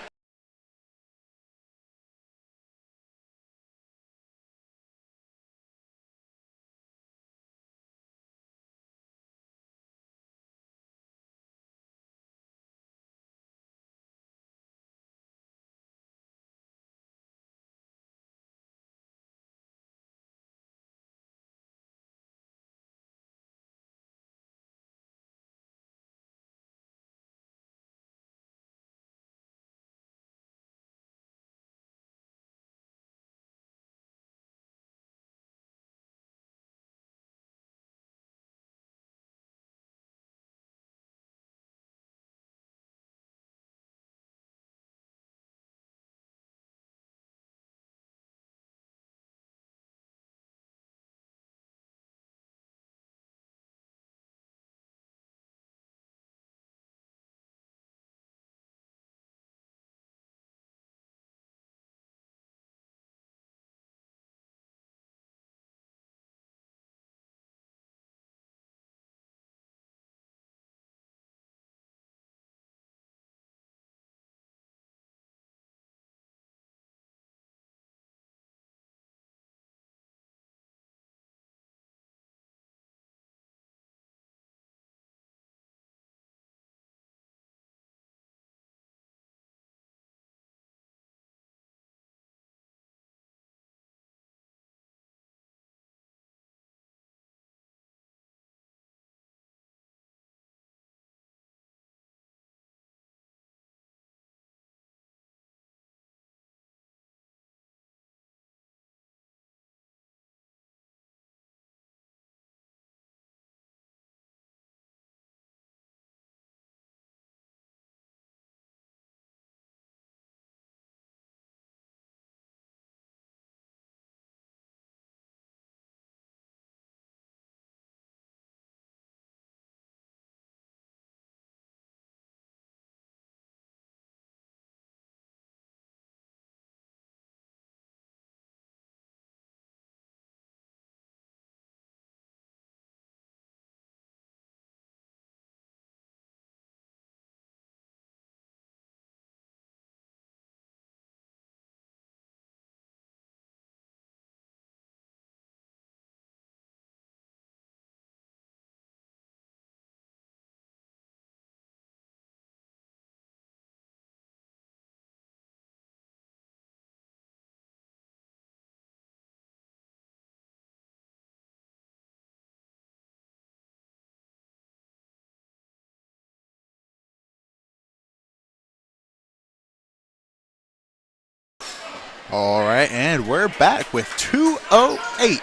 All right, and we're back with 2:08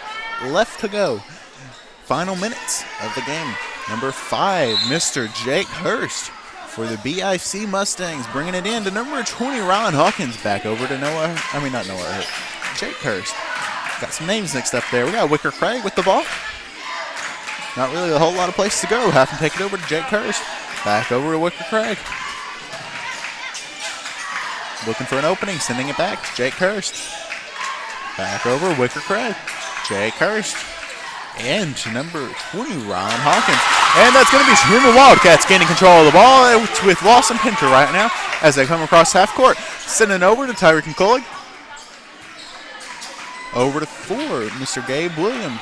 left to go. Final minutes of the game. Number 5, Mr. Jake Hurst for the BIC Mustangs, bringing it in to number 20, Ron Hawkins. Back over to Jake Hurst. Got some names mixed up there. We got Wicker Craig with the ball. Not really a whole lot of place to go. Have to take it over to Jake Hurst. Back over to Wicker Craig. Looking for an opening, sending it back to Jake Hurst. Back over, Wicker Craig. Jake Hurst. and to number 20, Ryan Hawkins. And that's going to be Trumann Wildcats gaining control of the ball with Lawson Pinter right now as they come across half court. Sending over to Tyreek McCullough. Over to 4, Mr. Gabe Williams.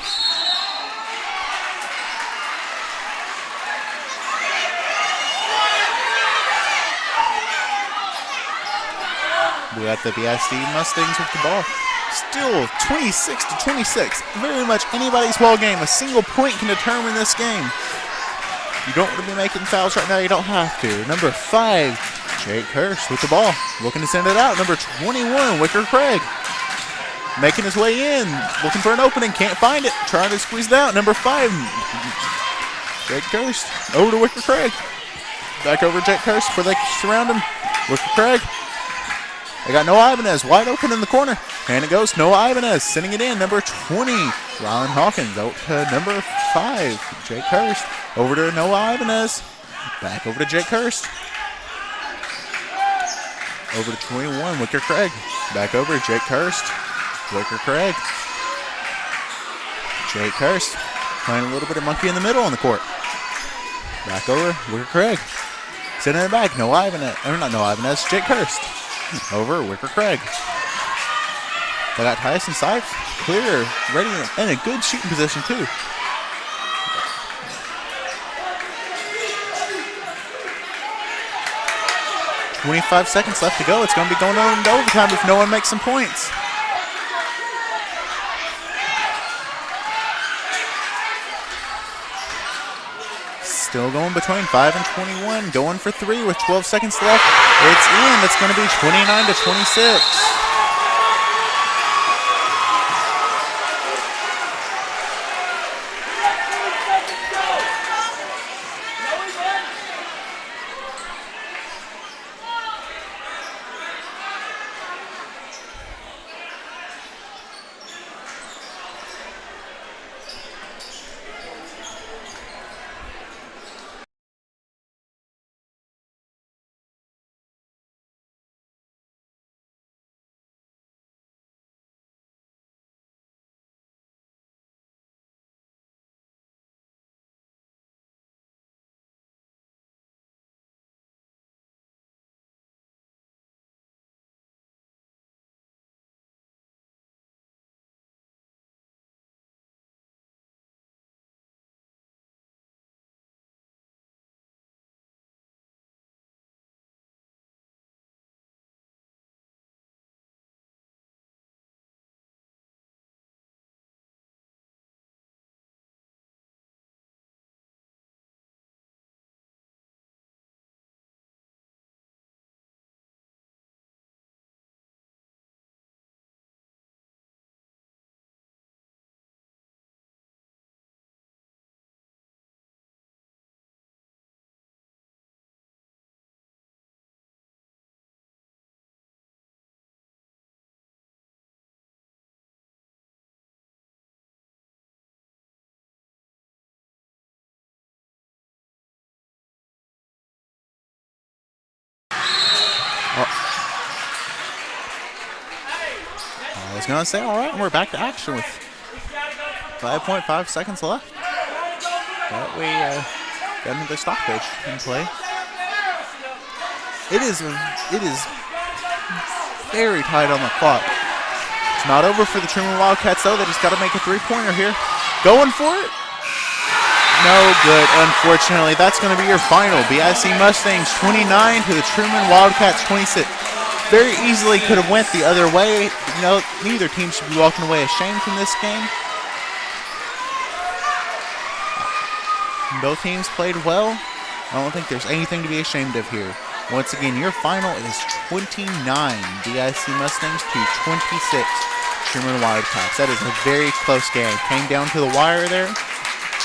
We got the BIC Mustangs with the ball. Still 26-26. Very much anybody's ball game. A single point can determine this game. You don't want to be making fouls right now. You don't have to. Number 5, Jake Hurst with the ball. Looking to send it out. Number 21, Wicker Craig. Making his way in. Looking for an opening. Can't find it. Trying to squeeze it out. Number 5, Jake Hurst. Over to Wicker Craig. Back over to Jake Hurst before they surround him. Wicker Craig. They got Noah Ibanez wide open in the corner. And it goes Noah Ibanez sending it in. Number 20, Rylan Hawkins. Out to number 5, Jake Hurst. Over to Noah Ibanez. Back over to Jake Hurst. Over to 21, Wicker Craig. Back over to Jake Hurst. Wicker Craig. Jake Hurst playing a little bit of monkey in the middle on the court. Back over, Wicker Craig. Sending it back, Noah Ibanez. Or not Noah Ibanez, Jake Hurst. Over Wicker Craig. They got Tyson Sipes clear, ready, and a good shooting position too. $25 seconds left to go. It's going to be going on into overtime if no one makes some points. Still going between 5 and 21. Going for 3 with 12 seconds left. It's in. It's going to be 29-26. I was going to say, all right, we're back to action with 5.5 seconds left. But we got another stoppage in play. It is very tight on the clock. It's not over for the Trumann Wildcats, though. They just got to make a three-pointer here. Going for it. No good, unfortunately. That's going to be your final. BIC Mustangs 29 to the Trumann Wildcats 26. Very easily could have went the other way. You know, neither team should be walking away ashamed from this game. Both teams played well. I don't think there's anything to be ashamed of here. Once again, your final is 29 BIC Mustangs to 26 Trumann Wildcats. That is a very close game. Came down to the wire there.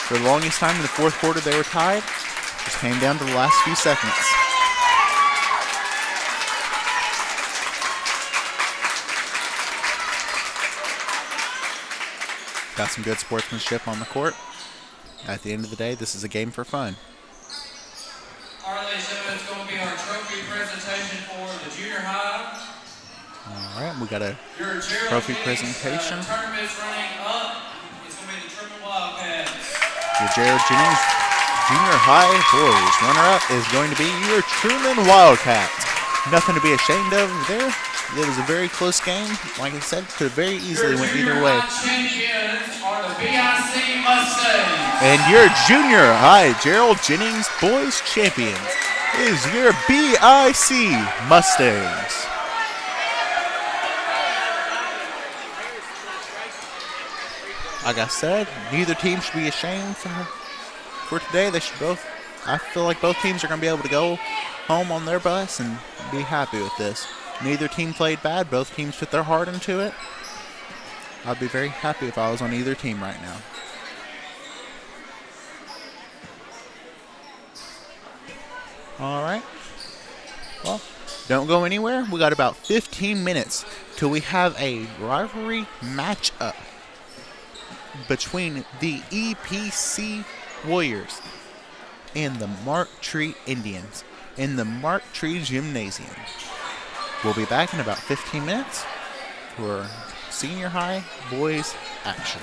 For the longest time in the fourth quarter, they were tied. Just came down to the last few seconds. Got some good sportsmanship on the court. At the end of the day, this is a game for fun. All right, ladies and gentlemen, it's going to be our trophy presentation for the junior high. All right, we got a Your Gerald trophy Jennings, presentation. Tournament's running up. It's going to be the Trumann Wildcats. Your Gerald Jennings Junior High boys runner-up is going to be your Trumann Wildcats. Nothing to be ashamed of there. It was a very close game. Like I said, could have very easily went either way. Champions are the BIC Mustangs. And your Junior High Gerald Jennings boys champions is your BIC Mustangs. Like I said, neither team should be ashamed for today. They should both. I feel like both teams are going to be able to go home on their bus and be happy with this. Neither team played bad. Both teams put their heart into it. I'd be very happy if I was on either team right now. All right. Well, don't go anywhere. We got about 15 minutes till we have a rivalry matchup between the EPC Warriors and the Mark Tree Indians in the Mark Tree Gymnasium. We'll be back in about 15 minutes for senior high boys action.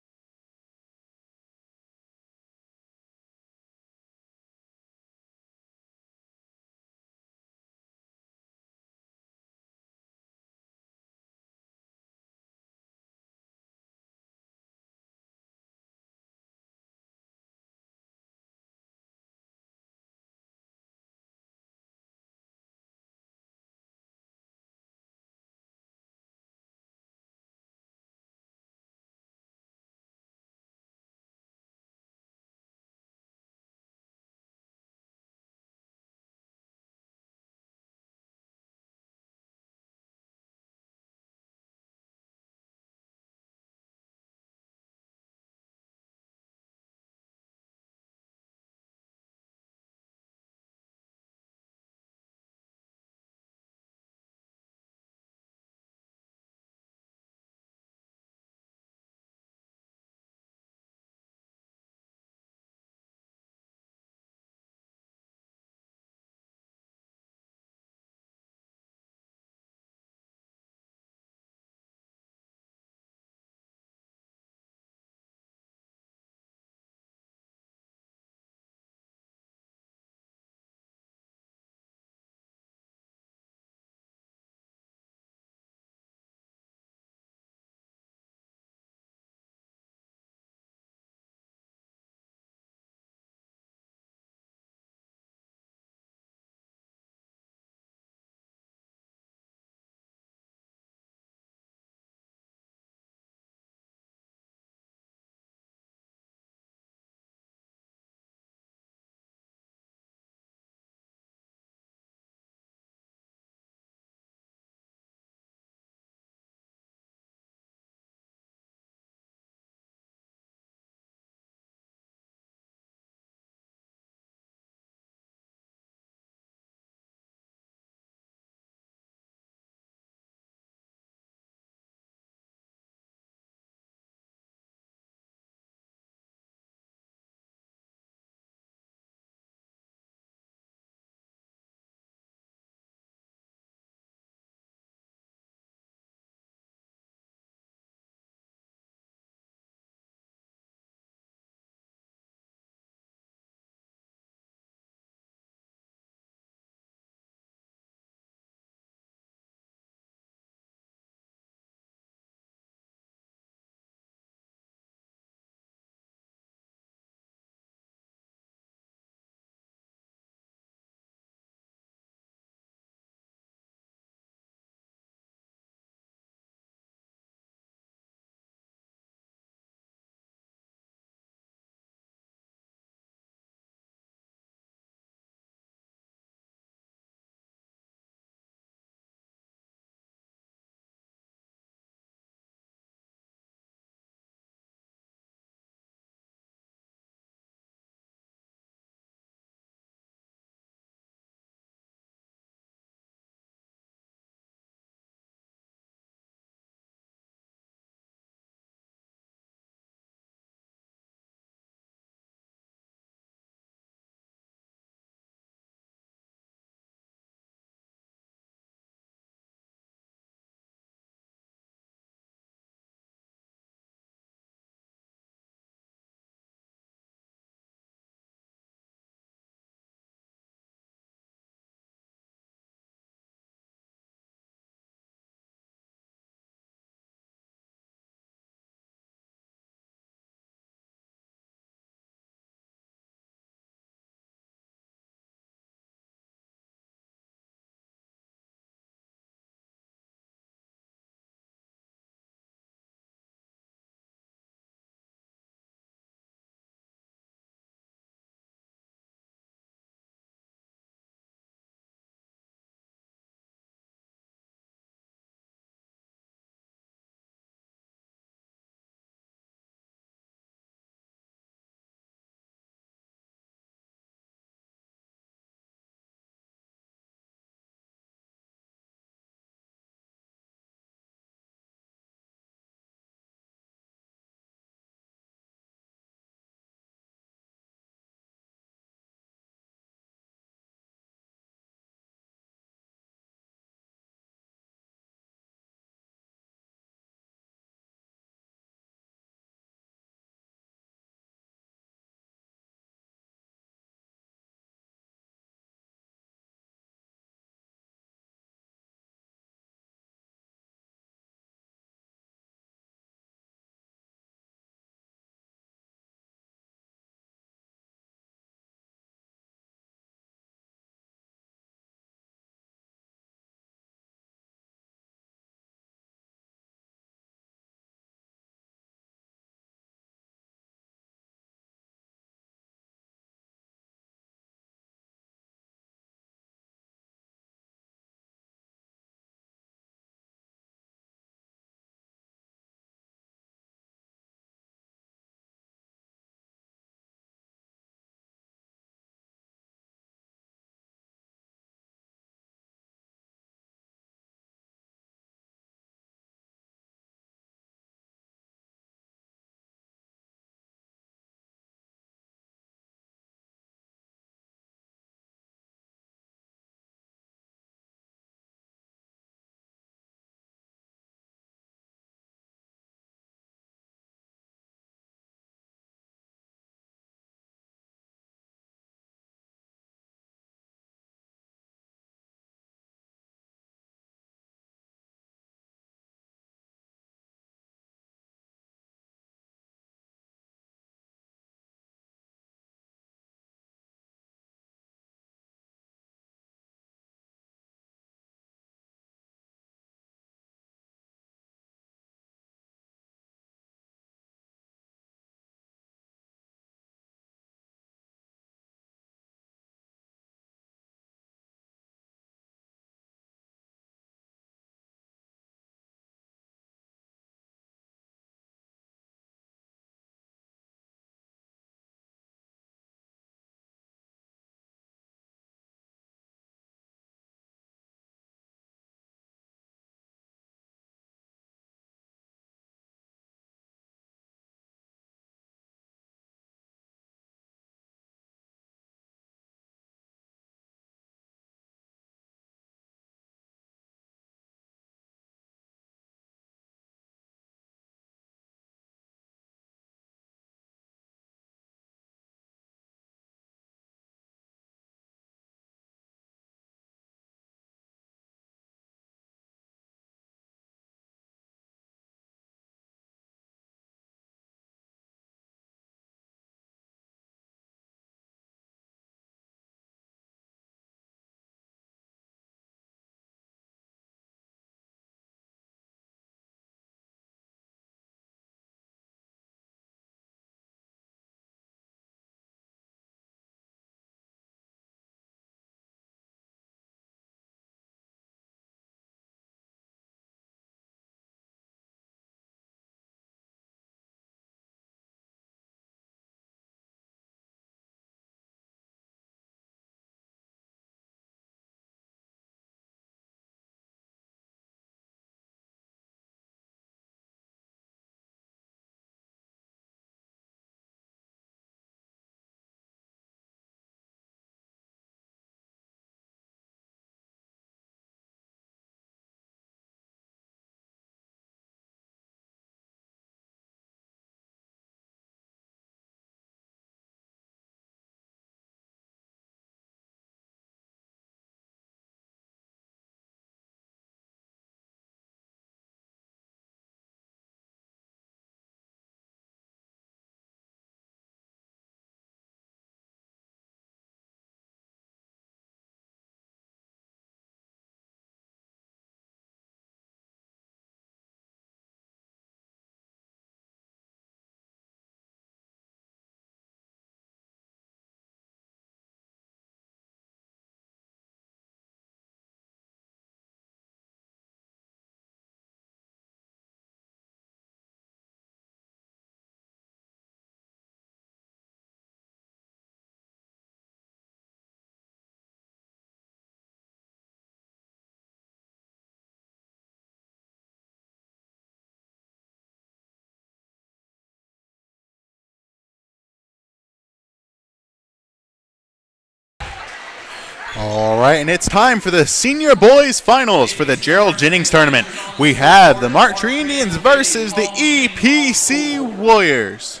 All right, and it's time for the Senior Boys Finals for the Gerald Jennings Tournament. We have the Mark Tree Indians versus the EPC Warriors.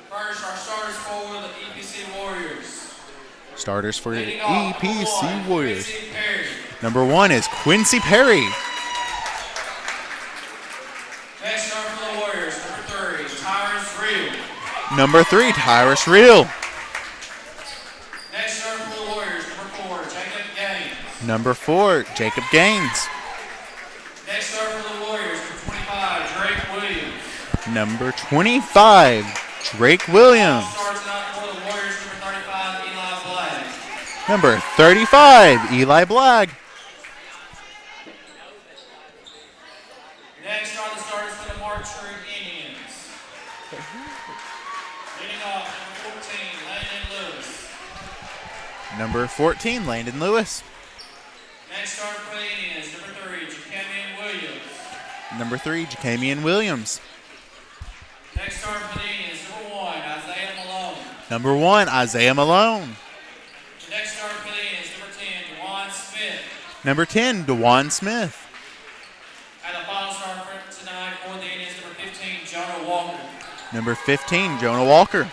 First, our starters for the EPC Warriors. Starters for the Leading off, EPC Warriors. Quincy Perry. Number 1 is Quincy Perry. Next start for the Warriors, number 3, Tyrus Real. Number 3, Tyrus Real. Next start for the Warriors, number 4, Jacob Gaines. Number 4, Jacob Gaines. Next start for the Warriors, number 25, Drake Williams. Number 25, Drake Williams. Starts out for the Warriors, number 35, Eli Black. Number 35, Eli Black. Next are the starters for the Mark Tree Indians. Leading off, number 14, Landon Lewis. Number 14, Landon Lewis. Next starter for the Indians, number 3, Jacamian Williams. Number 3, Jacamian Williams. Next starter for the Indians, number 1, Isaiah Malone. Number 1, Isaiah Malone. Next starter for the Indians, number 10, Dewan Smith. Number 10, Dewan Smith. And the final starter for tonight for the Indians, number 15, Jonah Walker. Number 15, Jonah Walker.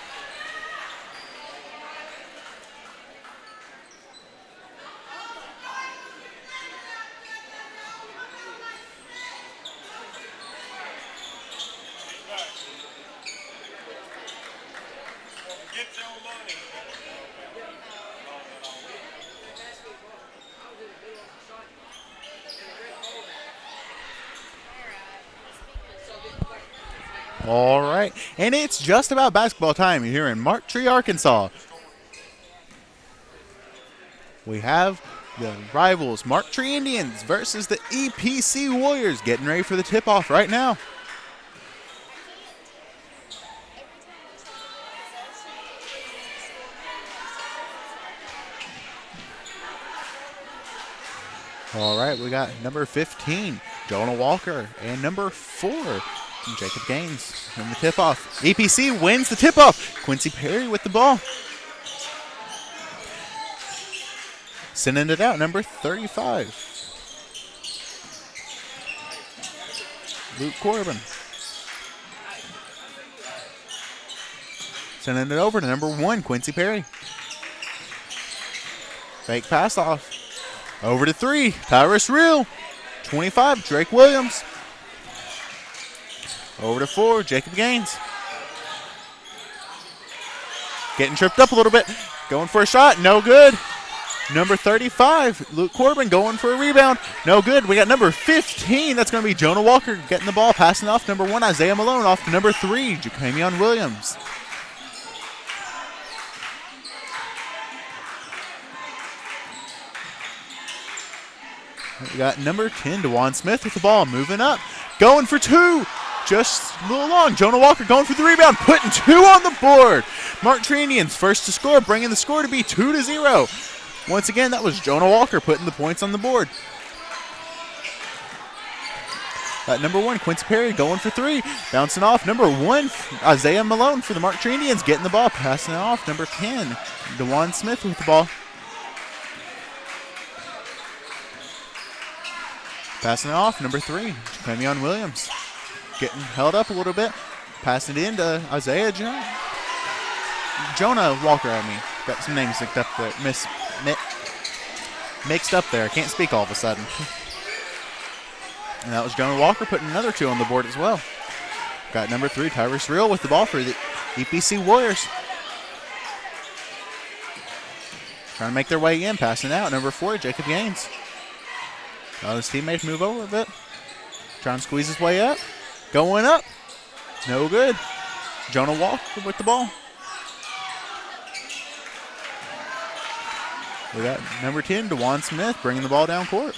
All right, and it's just about basketball time here in Mark Tree, Arkansas. We have the rivals Mark Tree Indians versus the EPC Warriors getting ready for the tip-off right now. All right, we got number 15, Jonah Walker, and number 4, Jacob Gaines in the tip-off. EPC wins the tip-off. Quincy Perry with the ball. Sending it out, number 35. Luke Corbin. Sending it over to number 1, Quincy Perry. Fake pass off. Over to 3, Tyrus Real. 25, Drake Williams. Over to 4, Jacob Gaines. Getting tripped up a little bit. Going for a shot, no good. Number 35, Luke Corbin going for a rebound. No good. We got number 15. That's going to be Jonah Walker getting the ball, passing off number 1, Isaiah Malone, off to number 3, Jacamian Williams. We got number 10, Dewan Smith with the ball, moving up. Going for 2. Just a little long. Jonah Walker going for the rebound, putting 2 on the board. Mark Tree Indians first to score, bringing the score to be 2-0. Once again, that was Jonah Walker putting the points on the board. Number 1, Quincy Perry going for 3. Bouncing off. Number 1, Isaiah Malone for the Mark Tree Indians getting the ball. Passing it off. Number 10, Dewan Smith with the ball. Passing it off. Number 3, Jacamian Williams. Getting held up a little bit. Passing it in to Isaiah Jonah Walker, I mean. Got some names mixed up there. Mixed up there. I can't speak all of a sudden. And that was Jonah Walker putting another 2 on the board as well. Got number 3, Tyrus Real with the ball for the EPC Warriors. Trying to make their way in, passing out. Number 4, Jacob Gaines. His teammates move over a bit. Trying to squeeze his way up. Going up. No good. Jonah Walker with the ball. We got number 10, Dewan Smith, bringing the ball down court.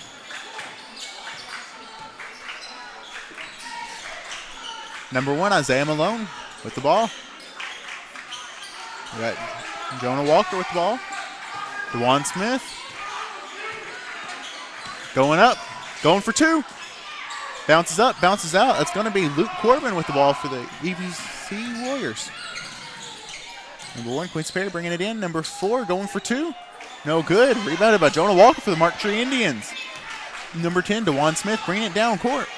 Number 1, Isaiah Malone with the ball. We got Jonah Walker with the ball. Dewan Smith. Going up. Going for 2. Bounces up, bounces out. That's going to be Luke Corbin with the ball for the EPC Warriors. Number 1, Quincy Perry bringing it in. Number 4, going for 2. No good. Rebounded by Jonah Walker for the Mark Tree Indians. Number 10, DeJuan Smith, bringing it down court.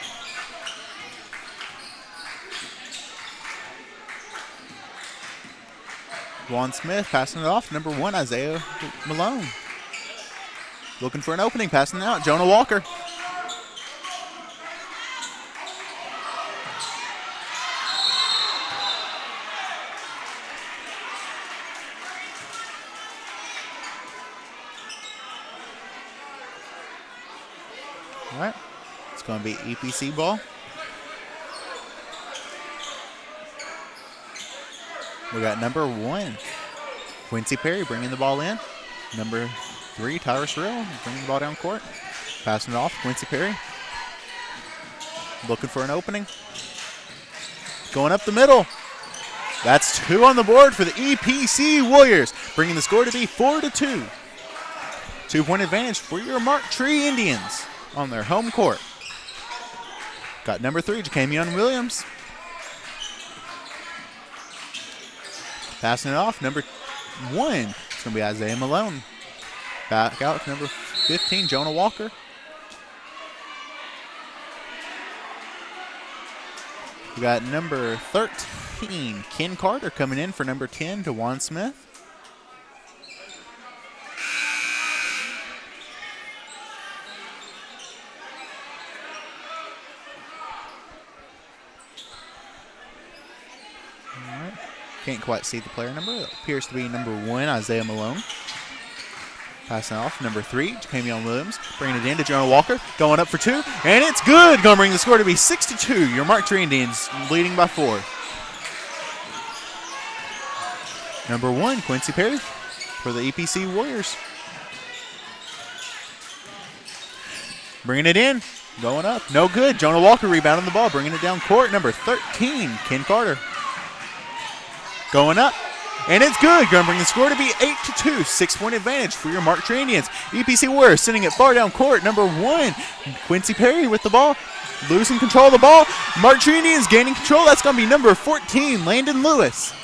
DeJuan Smith passing it off. Number 1, Isaiah Malone. Looking for an opening, passing it out. Jonah Walker. All right, it's going to be EPC ball. We got number 1, Quincy Perry, bringing the ball in. Number 3, Tyrus Real, bringing the ball down court. Passing it off, Quincy Perry. Looking for an opening. Going up the middle. That's 2 on the board for the EPC Warriors, bringing the score to be 4-2. 2-point advantage for your Mark Tree Indians on their home court. Got number 3, Jacamion Williams. Passing it off, number 1, it's going to be Isaiah Malone. Back out to number 15, Jonah Walker. We got number 13, Ken Carter, coming in for number 10, DeJuan Smith. Can't quite see the player number. It appears to be number 1, Isaiah Malone. Passing off, number 3, Jacamion Williams. Bringing it in to Jonah Walker. Going up for 2, and it's good. Going to bring the score to be 6-2. Your Mark Tree Indians leading by 4. Number 1, Quincy Perry for the EPC Warriors. Bringing it in. Going up. No good. Jonah Walker rebounding the ball. Bringing it down court. Number 13, Ken Carter. Going up, and it's good. Going to bring the score to be 8-2. 6-point advantage for your Mark Tree Indians. EPC Warriors sending it far down court. Number 1, Quincy Perry with the ball. Losing control of the ball. Mark Tree Indians gaining control. That's going to be number 14, Landon Lewis.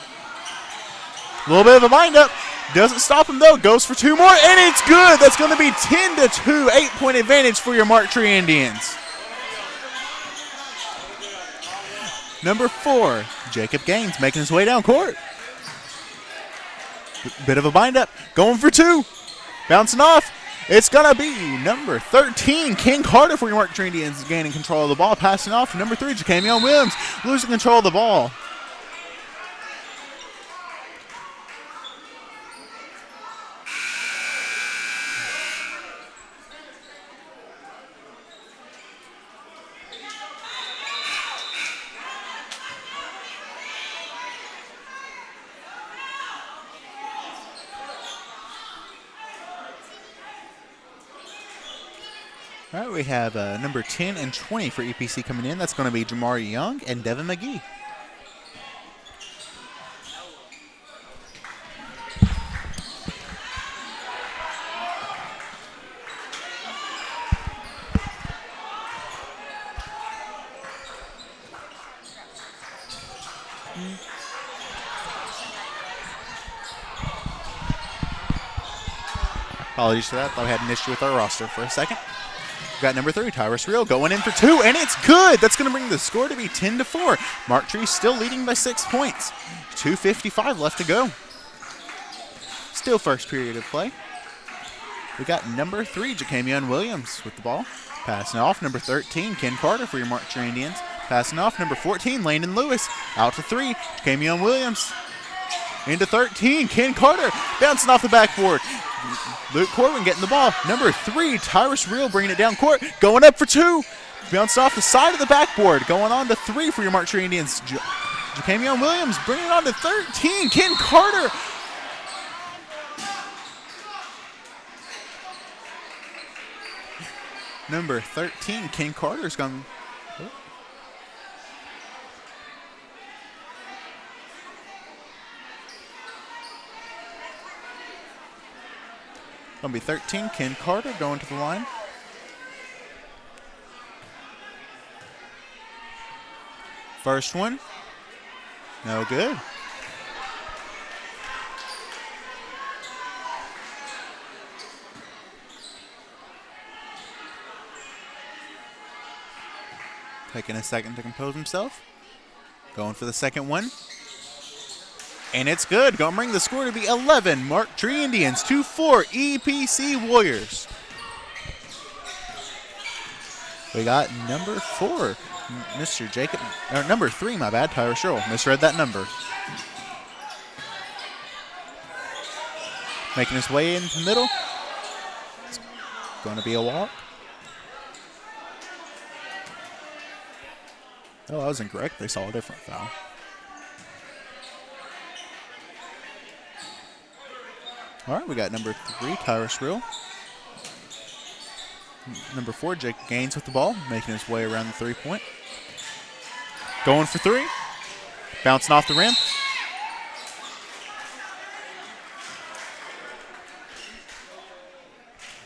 A little bit of a wind-up. Doesn't stop him, though. Goes for 2 more, and it's good. That's going to be 10-2. 8-point advantage for your Mark Tree Indians. Number 4, Jacob Gaines making his way down court. Bit of a bind-up. Going for 2. Bouncing off. It's going to be number 13, Ken Carter for your Mark Tree Indians, gaining control of the ball. Passing off to number 3, Jacamion Williams, losing control of the ball. All right, we have number 10 and 20 for EPC coming in. That's going to be Jamari Young and Devin McGee. Apologies for that. Thought we had an issue with our roster for a second. We've got number 3, Tyrus Real, going in for 2, and it's good. That's going to bring the score to be 10-4. Mark Tree still leading by 6 points. 2:55 left to go. Still first period of play. We got number 3, Jacamion Williams with the ball. Passing off, number 13, Ken Carter for your Mark Tree Indians. Passing off, number 14, Landon Lewis. Out to 3, Jacamion Williams. Into 13, Ken Carter. Bouncing off the backboard. Luke Corwin getting the ball. Number 3, Tyrus Real bringing it down court. Going up for 2. Bouncing off the side of the backboard. Going on to 3 for your Mark Tree Indians. Jacamion Williams bringing it on to 13. Ken Carter. Number 13, Ken Carter's going. Going to be 13, Ken Carter going to the line. First one. No good. Taking a second to compose himself. Going for the second one. And it's good. Going to bring the score to be 11. Mark Tree Indians 2-4 EPC Warriors. We got number 4, Mr. Jacob, or number 3, my bad, Tyler Sherrill. Misread that number. Making his way into the middle. It's going to be a walk. Oh, I was incorrect. They saw a different foul. All right, we got number 3, Tyrus Real. Number 4, Jake Gaines with the ball, making his way around the 3-point. Going for 3. Bouncing off the rim.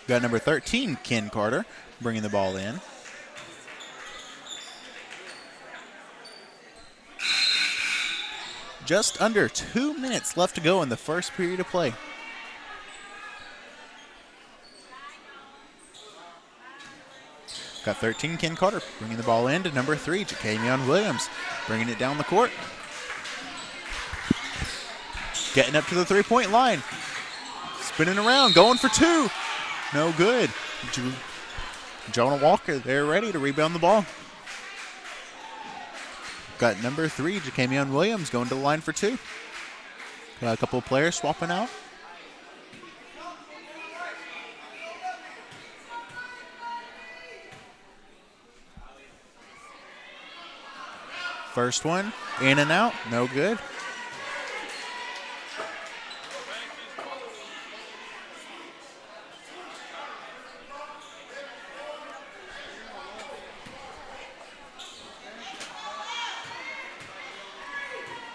Got number 13, Ken Carter, bringing the ball in. Just under 2 minutes left to go in the first period of play. Got 13, Ken Carter, bringing the ball in to number 3, Jacamion Williams, bringing it down the court. Getting up to the 3-point line. Spinning around, going for 2. No good. Jonah Walker there ready to rebound the ball. Got number 3, Jacamion Williams, going to the line for 2. Got a couple of players swapping out. First one, in and out, no good.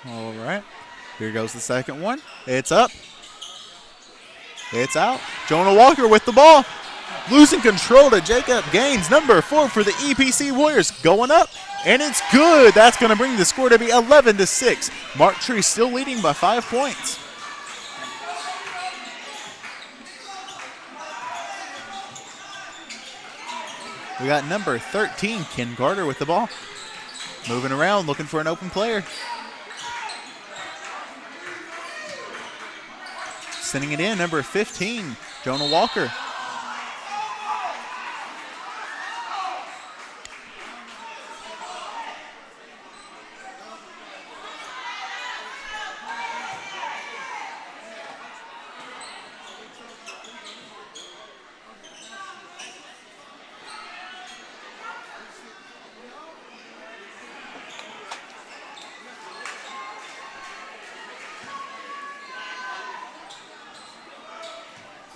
All right, here goes the second one. It's up. It's out. Jonah Walker with the ball. Losing control to Jacob Gaines, number 4 for the EPC Warriors, going up. And it's good. That's going to bring the score to be 11-6. Mark Tree still leading by 5 points. We got number 13, Ken Carter with the ball. Moving around, looking for an open player. Sending it in, number 15, Jonah Walker.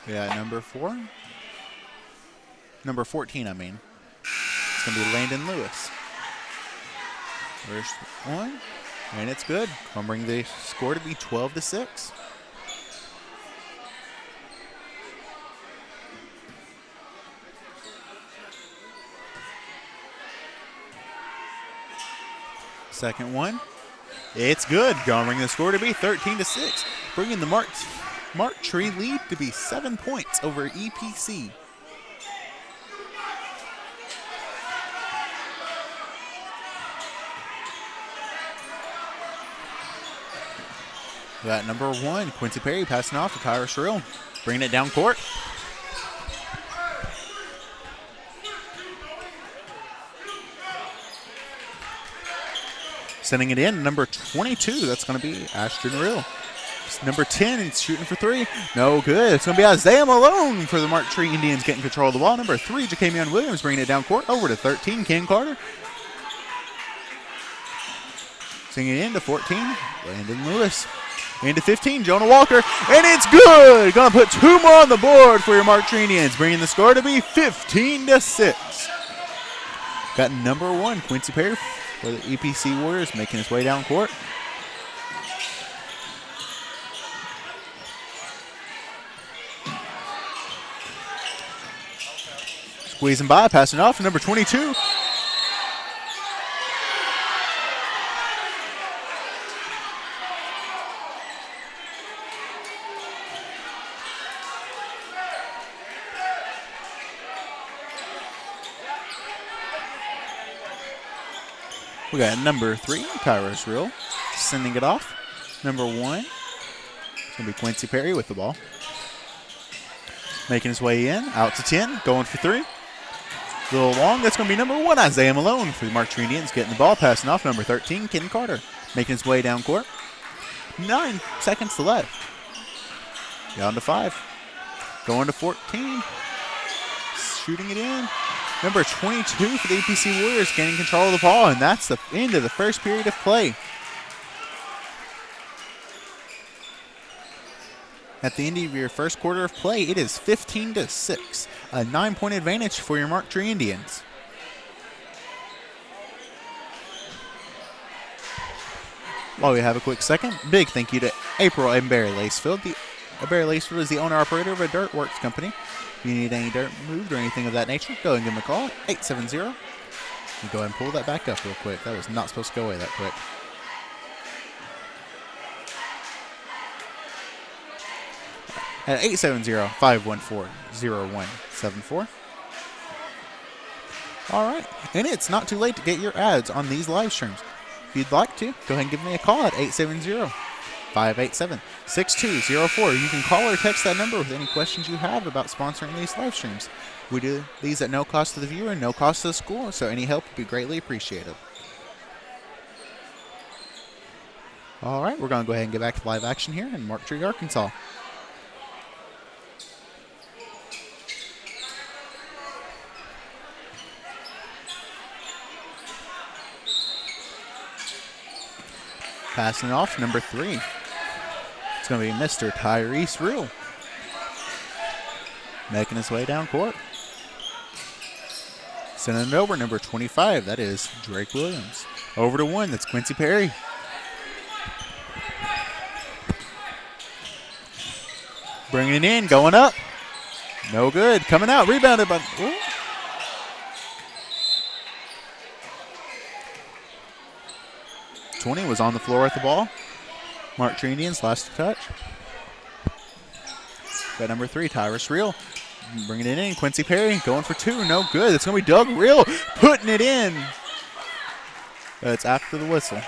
Yeah, number 14, I mean. It's going to be Landon Lewis. First one, and it's good. Going to bring the score to be 12-6. Second one, it's good. Going to bring the score to be 13-6. Bringing the Mark Tree lead to be 7 points over EPC. We got number 1, Quincy Perry, passing off to Tyra Shrill, bringing it down court. Sending it in, number 22, that's going to be Ashton Real. Number 10, it's shooting for 3. No good. It's going to be Isaiah Malone for the Mark Tree Indians getting control of the ball. Number 3, Jacamion Williams bringing it down court. Over to 13, Ken Carter. Singing it in to 14, Landon Lewis. Into 15, Jonah Walker. And it's good. Going to put 2 more on the board for your Mark Tree Indians, bringing the score to be 15-6. Got number 1, Quincy Perry for the EPC Warriors, making his way down court. Squeezing by, passing off to number 22. We got number 3, Tyrus Real, sending it off. Number 1, it's going to be Quincy Perry with the ball. Making his way in, out to 10, going for 3. A little long, that's going to be number 1, Isaiah Malone for the March Indians, getting the ball, passing off number 13, Ken Carter. Making his way down court. 9 seconds left. Down to 5. Going to 14. Shooting it in. Number 22 for the APC Warriors gaining control of the ball, and that's the end of the first period of play. At the end of your first quarter of play, it is 15-6, a 9-point advantage for your Mark Tree Indians. While we have a quick second, big thank you to April and Barry Lacefield. Barry Lacefield is the owner-operator of a dirt works company. If you need any dirt moved or anything of that nature, go and give them a call at 870. You go ahead and pull that back up real quick. That was not supposed to go away that quick. At 870-514-0174. All right, and it's not too late to get your ads on these live streams. If you'd like to, go ahead and give me a call at 870-587-6204. You can call or text that number with any questions you have about sponsoring these live streams. We do these at no cost to the viewer and no cost to the school, so any help would be greatly appreciated. All right, we're going to go ahead and get back to live action here in Mark Tree, Arkansas. Passing it off, number 3. It's going to be Mr. Tyrese Real. Making his way down court. Sending it over, number 25. That is Drake Williams. Over to 1, that's Quincy Perry. Bringing it in, going up. No good. Coming out, rebounded by... Ooh. Was on the floor at the ball. Mark Tree Indians, last touch. Got number 3, Tyrus Real. Bringing it in, Quincy Perry going for 2. No good. It's going to be Doug Real putting it in. But it's after the whistle.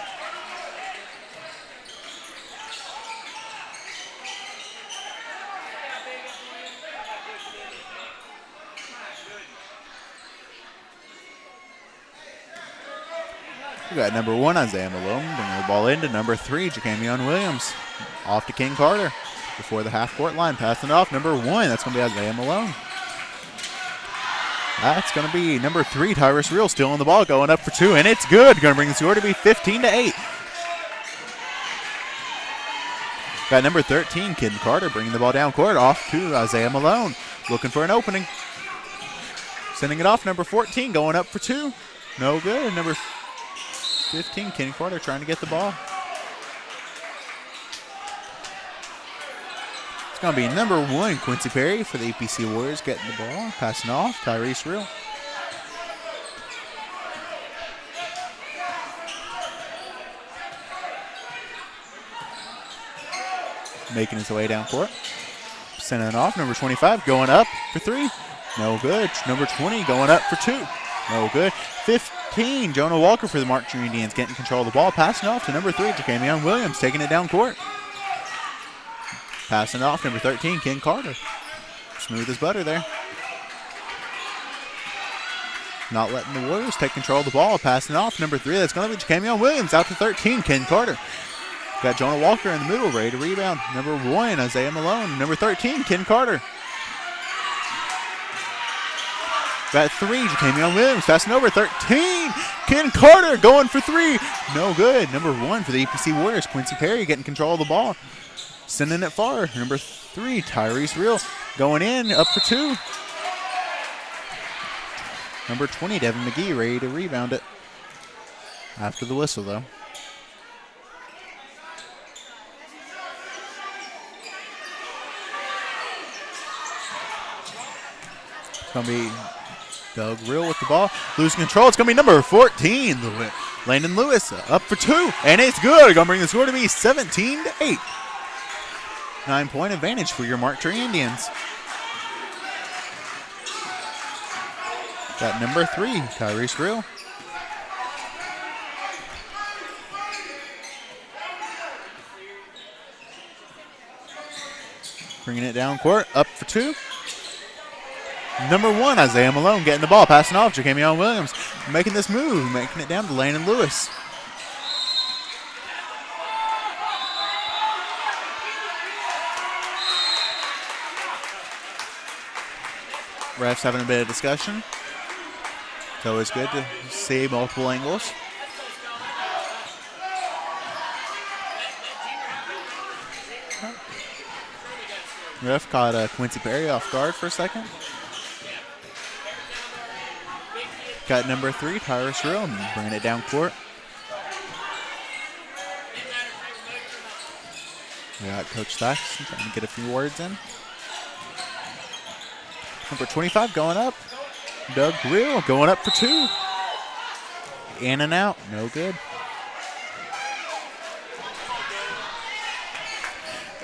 We got number 1, Isaiah Malone, bringing the ball into number 3, Jacamion Williams. Off to King Carter before the half-court line. Passing it off, number 1, that's going to be Isaiah Malone. That's going to be number 3, Tyrus Real, still on the ball, going up for 2, and it's good. Going to bring the score to be 15-8. Got number 13, Ken Carter, bringing the ball down court, off to Isaiah Malone. Looking for an opening. Sending it off, number 14, going up for 2. No good. Number 15, Kenny Carter trying to get the ball. It's going to be number 1, Quincy Perry for the APC Warriors getting the ball. Passing off, Tyrese Real. Making his way down court. Sending it off, number 25 going up for 3. No good. Number 20 going up for 2. No good. 15, Jonah Walker for the Mark Tree Indians getting control of the ball. Passing off to number 3, Jacamion Williams, taking it down court. Passing it off, number 13, Ken Carter. Smooth as butter there. Not letting the Warriors take control of the ball. Passing it off, number 3, that's going to be Jacamion Williams. Out to 13, Ken Carter. Got Jonah Walker in the middle, ready to rebound. Number 1, Isaiah Malone. Number 13, Ken Carter. Got 3, Jacamion Williams, passing over, 13, Ken Carter going for 3, no good. Number 1 for the APC Warriors, Quincy Perry getting control of the ball, sending it far. Number 3, Tyrese Real going in, up for 2. Number 20, Devin McGee, ready to rebound it. After the whistle, though. It's going to be Doug Real with the ball, losing control. It's going to be number 14, Landon Lewis, up for 2, and it's good. Going to bring the score to be 17-8. 9-point advantage for your Mark Tree Indians. Got number 3, Tyrese Real. Bringing it down court. Up for two. Number 1, Isaiah Malone getting the ball. Passing off. Ja'Kamion Williams making this move. Making it down to Landon Lewis. Refs having a bit of discussion. It's always good to see multiple angles. Ref caught Quincy Perry off guard for a second. Got number 3, Tyrus Real, bringing it down court. We got Coach Thaxton trying to get a few words in. Number 25 going up. Doug Real going up for 2. In and out, no good.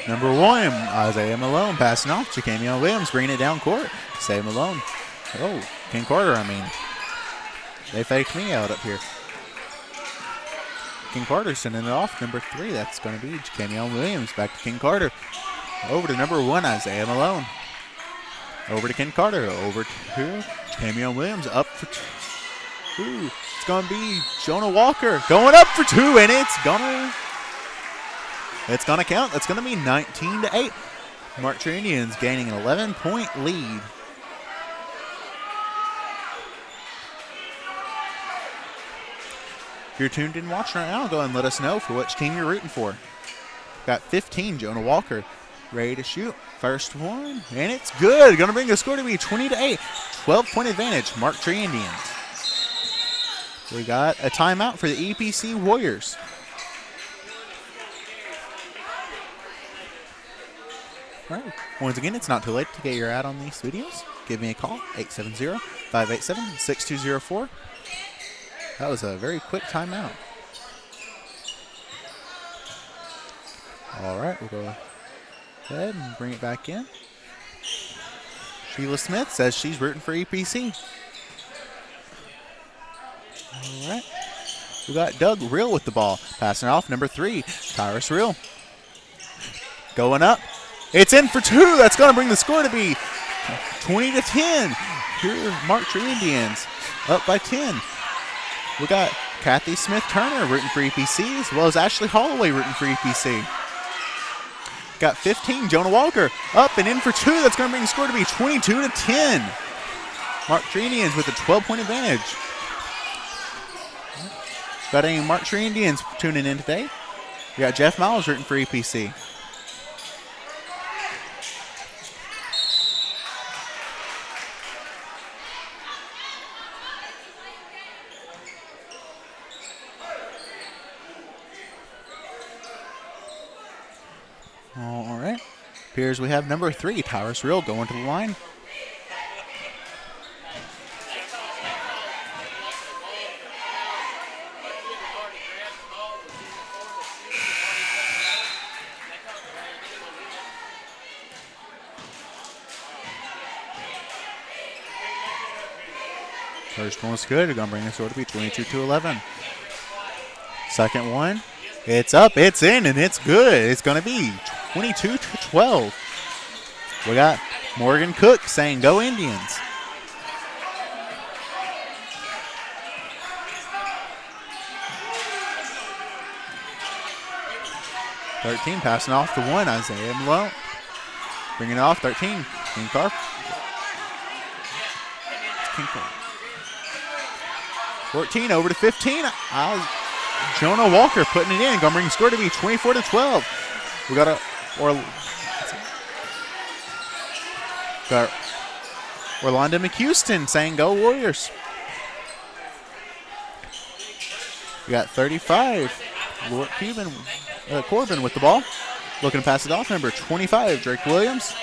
Number 1, Isaiah Malone passing off. Ja'Kamion Williams bringing it down court. Isaiah Malone. Oh, Ken Carter, I mean. They faked me out up here. Ken Carter sending it off. Number 3, that's going to be Ja'Kamion Williams. Back to Ken Carter. Over to number 1, Isaiah Malone. Over to Ken Carter. Over to Ja'Kamion Williams. Up for 2. It's going to be Jonah Walker going up for 2, and it's going to count. That's going to be 19-8. Marcher Indians gaining an 11-point lead. If you're tuned in watching right now, go and let us know for which team you're rooting for. Got 15, Jonah Walker, ready to shoot. First one, and it's good. Going to bring the score to be 20-8. 12-point advantage, Marcher Indians. We got a timeout for the EPC Warriors. All right. Once again, it's not too late to get your ad on these videos. Give me a call, 870-587-6204. That was a very quick timeout. All right, we'll go ahead and bring it back in. Sheila Smith says she's rooting for EPC. All right. We got Doug Real with the ball. Passing off, number 3, Tyrus Real. Going up. It's in for 2. That's going to bring the score to be 20-10. Here, Marcher Indians up by 10. We got Kathy Smith-Turner rooting for EPC, as well as Ashley Holloway rooting for EPC. Got 15, Jonah Walker up and in for 2. That's going to bring the score to be 22-10. Marcher Indians with a 12-point advantage. Got any Marcher Indians tuning in today? We got Jeff Miles rooting for EPC. All right. Appears we have number 3, Tyrus Real, going to the line. First one's good. They're going to bring this score to be 22-11. Second one. It's up, it's in, and it's good. It's going to be 22-12. We got Morgan Cook saying, "Go Indians." "13, passing off to 1, Isaiah Malone. Bringing it off, 13, King Carp. 14 over to 15. Jonah Walker putting it in. Going to bring the score to be 24-12. We got Orlando McHouston saying, "Go Warriors." We got 35. Corbin with the ball. Looking to pass it off. Number 25, Drake Williams.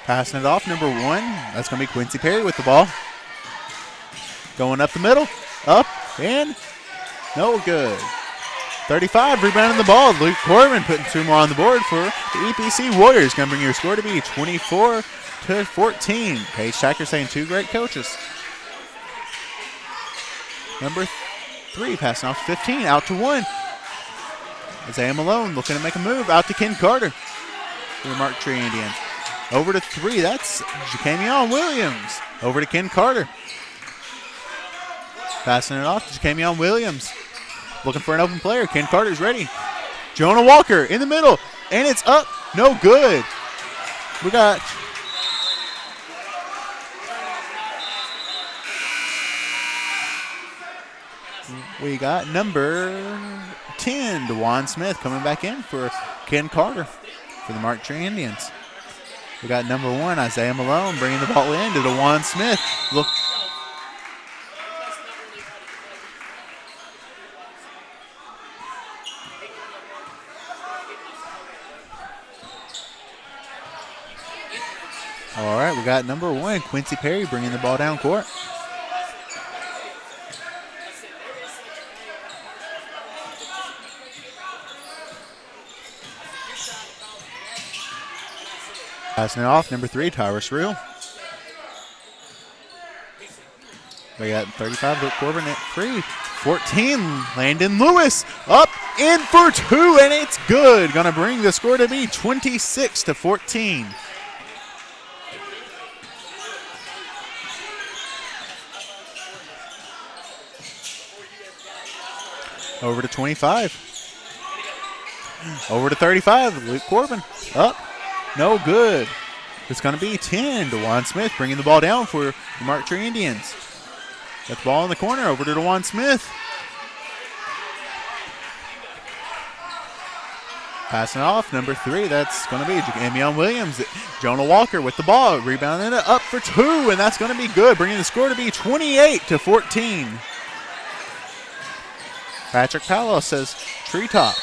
Passing it off, number 1. That's going to be Quincy Perry with the ball. Going up the middle. Up and no good. 35, rebounding the ball. Luke Corbin putting 2 more on the board for the EPC Warriors. Going to bring your score to be 24-14. Paige Tacker saying, 2 great coaches. Number 3 passing off 15, out to 1. Isaiah Malone looking to make a move out to Ken Carter for the Mark Tree Indians. Over to 3, that's Jacamion Williams. Over to Ken Carter. Passing it off to Jacamion Williams. Looking for an open player. Ken Carter's ready. Jonah Walker in the middle, and it's up. No good. We got number 10, DeJuan Smith, coming back in for Ken Carter for the Mark Tree Indians. We got number 1, Isaiah Malone, bringing the ball in to DeJuan Smith. Look. All right, we got number 1, Quincy Perry, bringing the ball down court. Passing it off, number 3, Tyrus Real. We got 35, Luke Corbin at 3. 14, Landon Lewis up in for 2, and it's good. Going to bring the score to be 26-14. Over to 25. Over to 35, Luke Corbin up. No good. It's going to be 10. DeJuan Smith bringing the ball down for the Mark Tree Indians. Got the ball in the corner. Over to DeJuan Smith. Passing it off. Number 3. That's going to be Jacamion Williams. Jonah Walker with the ball. Rebounding it up for 2. And that's going to be good. Bringing the score to be 28-14. Patrick Paolo says treetop.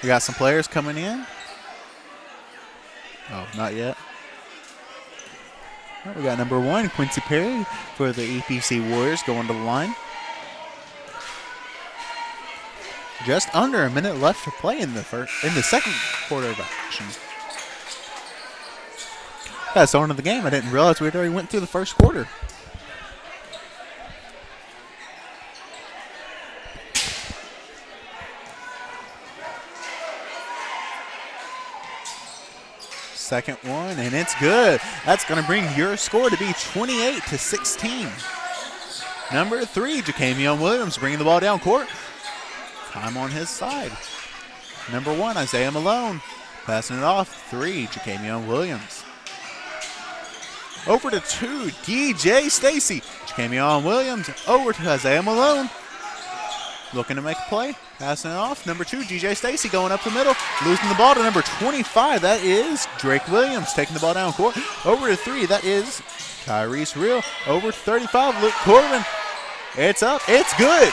We got some players coming in. Oh, not yet. All right, we got number 1, Quincy Perry for the EPC Warriors going to the line. Just under a minute left to play in the second quarter of action. That's on to the game. I didn't realize we had already went through the first quarter. Second one, and it's good. That's going to bring your score to be 28-16. Number 3, Jacamion Williams bringing the ball down court. Time on his side. Number 1, Isaiah Malone. Passing it off, 3, Jacamion Williams. Over to 2, DJ Stacy. Jacamion Williams over to Isaiah Malone. Looking to make a play. Passing it off. Number 2, DJ Stacy going up the middle. Losing the ball to number 25. That is Drake Williams taking the ball down court. Over to 3. That is Tyrese Real. Over to 35. Luke Corbin. It's up. It's good.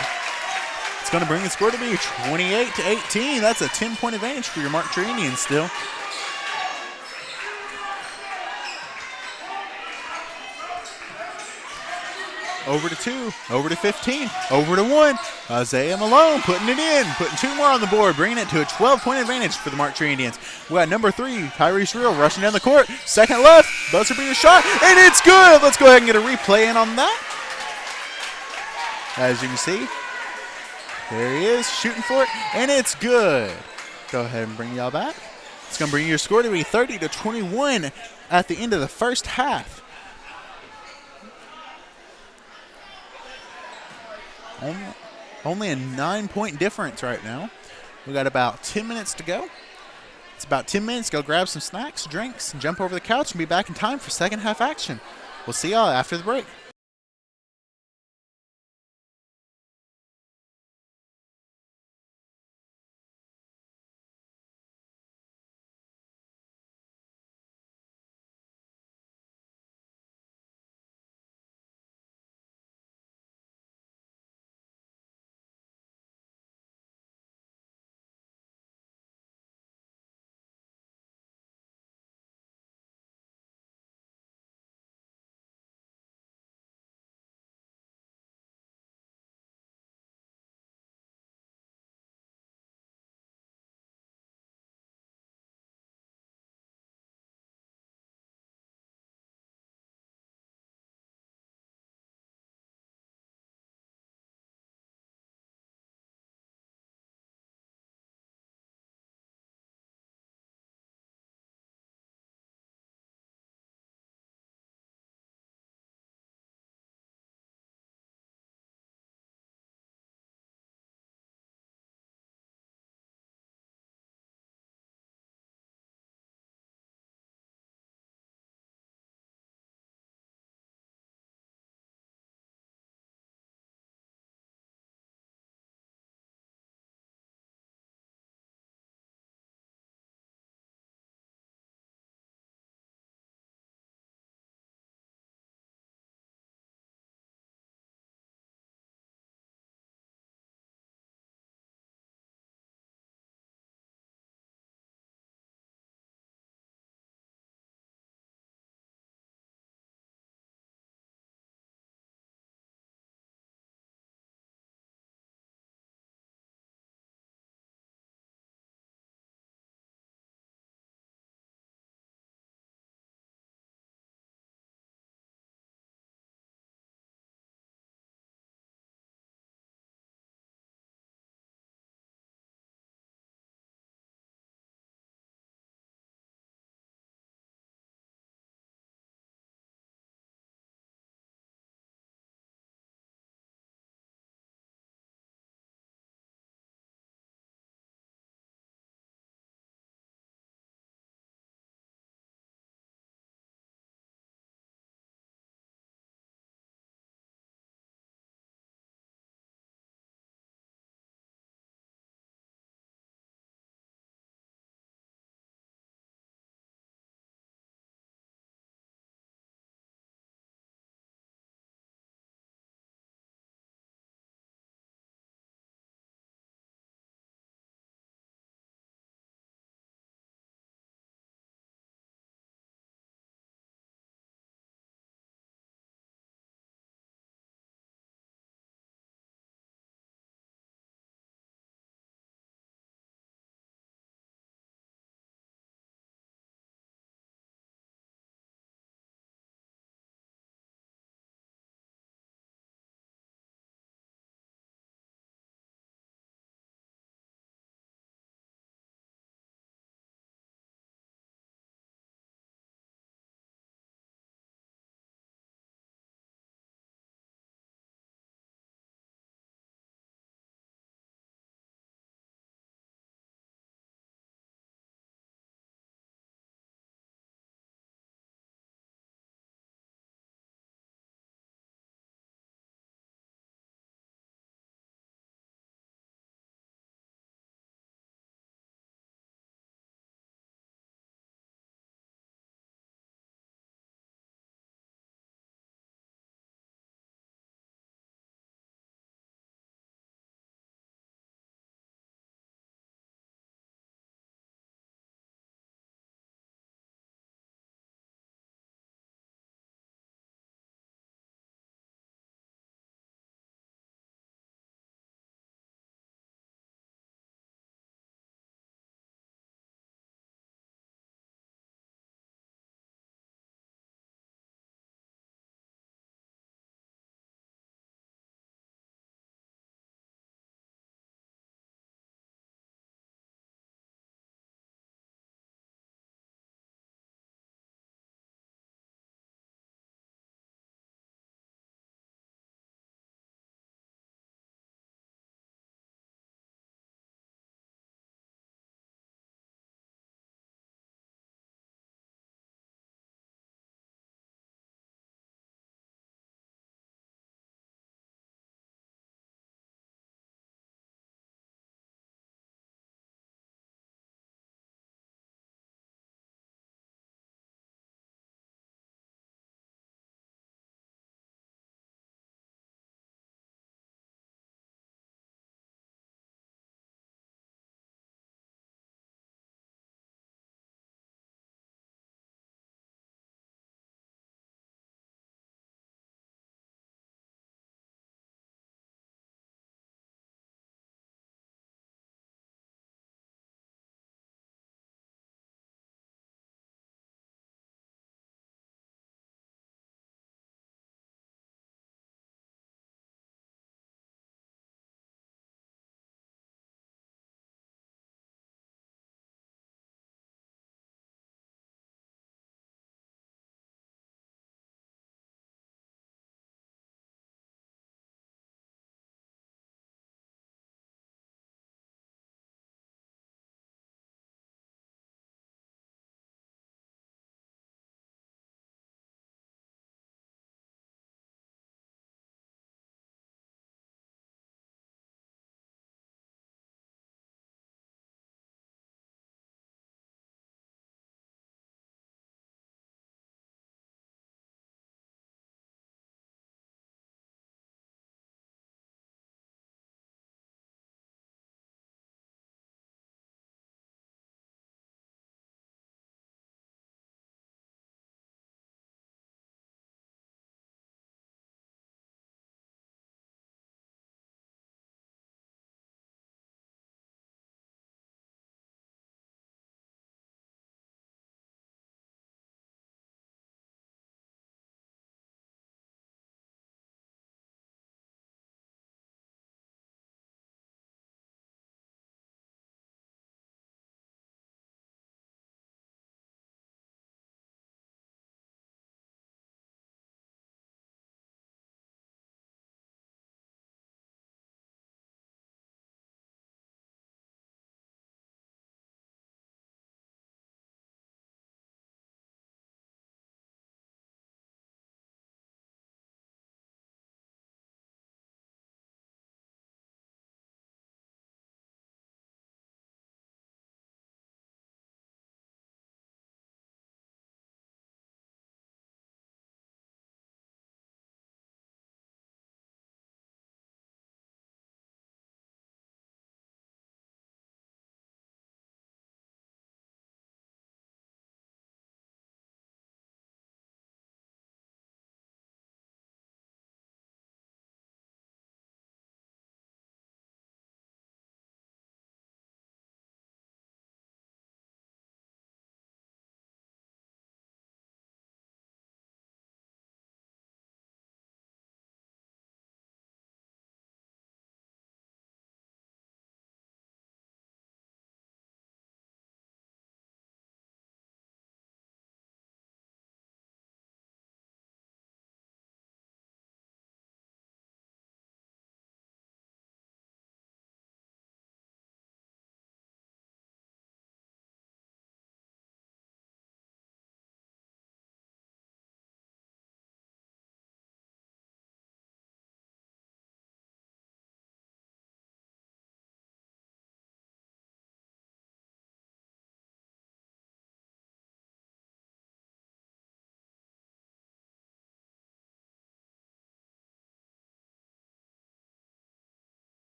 It's going to bring the score to be 28-18. That's a 10-point advantage for your Mark Tree Indians still. Over to 2, over to 15, over to 1. Isaiah Malone putting it in, putting 2 more on the board, bringing it to a 12-point advantage for the Mark Tree Indians. We got number 3, Tyrese Real rushing down the court. Second left, buzzer beater shot, and it's good. Let's go ahead and get a replay in on that. As you can see, there he is shooting for it, and it's good. Go ahead and bring y'all back. It's going to bring your score to be 30-21 at the end of the first half. Only a 9-point difference right now. We got about 10 minutes to go. It's about 10 minutes. Go grab some snacks, drinks, and jump over the couch and be back in time for second half action. We'll see y'all after the break.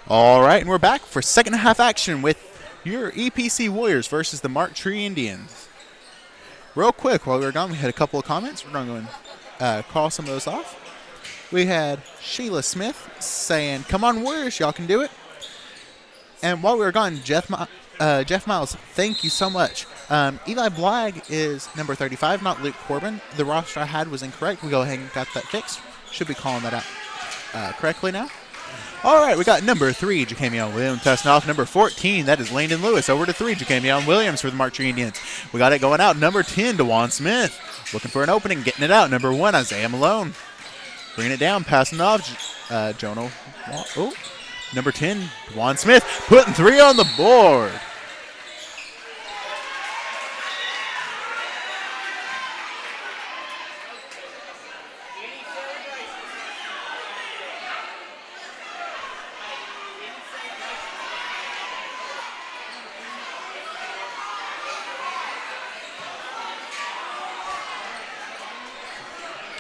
All right, and we're back for second half action with your EPC Warriors versus the Mark Tree Indians. Real quick, while we were gone, we had a couple of comments. We're going to go and call some of those off. We had Sheila Smith saying, "Come on, Warriors, y'all can do it." And while we were gone, Jeff Miles, thank you so much. Eli Blag is number 35, not Luke Corbin. The roster I had was incorrect. We go ahead and got that fixed. Should be calling that out correctly now. All right, we got number 3, Jacamion Williams testing off. Number 14, that is Landon Lewis. Over to 3, Jacamion Williams for the Mark Tree Indians. We got it going out. Number 10, DeJuan Smith. Looking for an opening, getting it out. Number 1, Isaiah Malone. Bringing it down, passing off. Jonah. Oh, number 10, DeJuan Smith. Putting 3 on the board.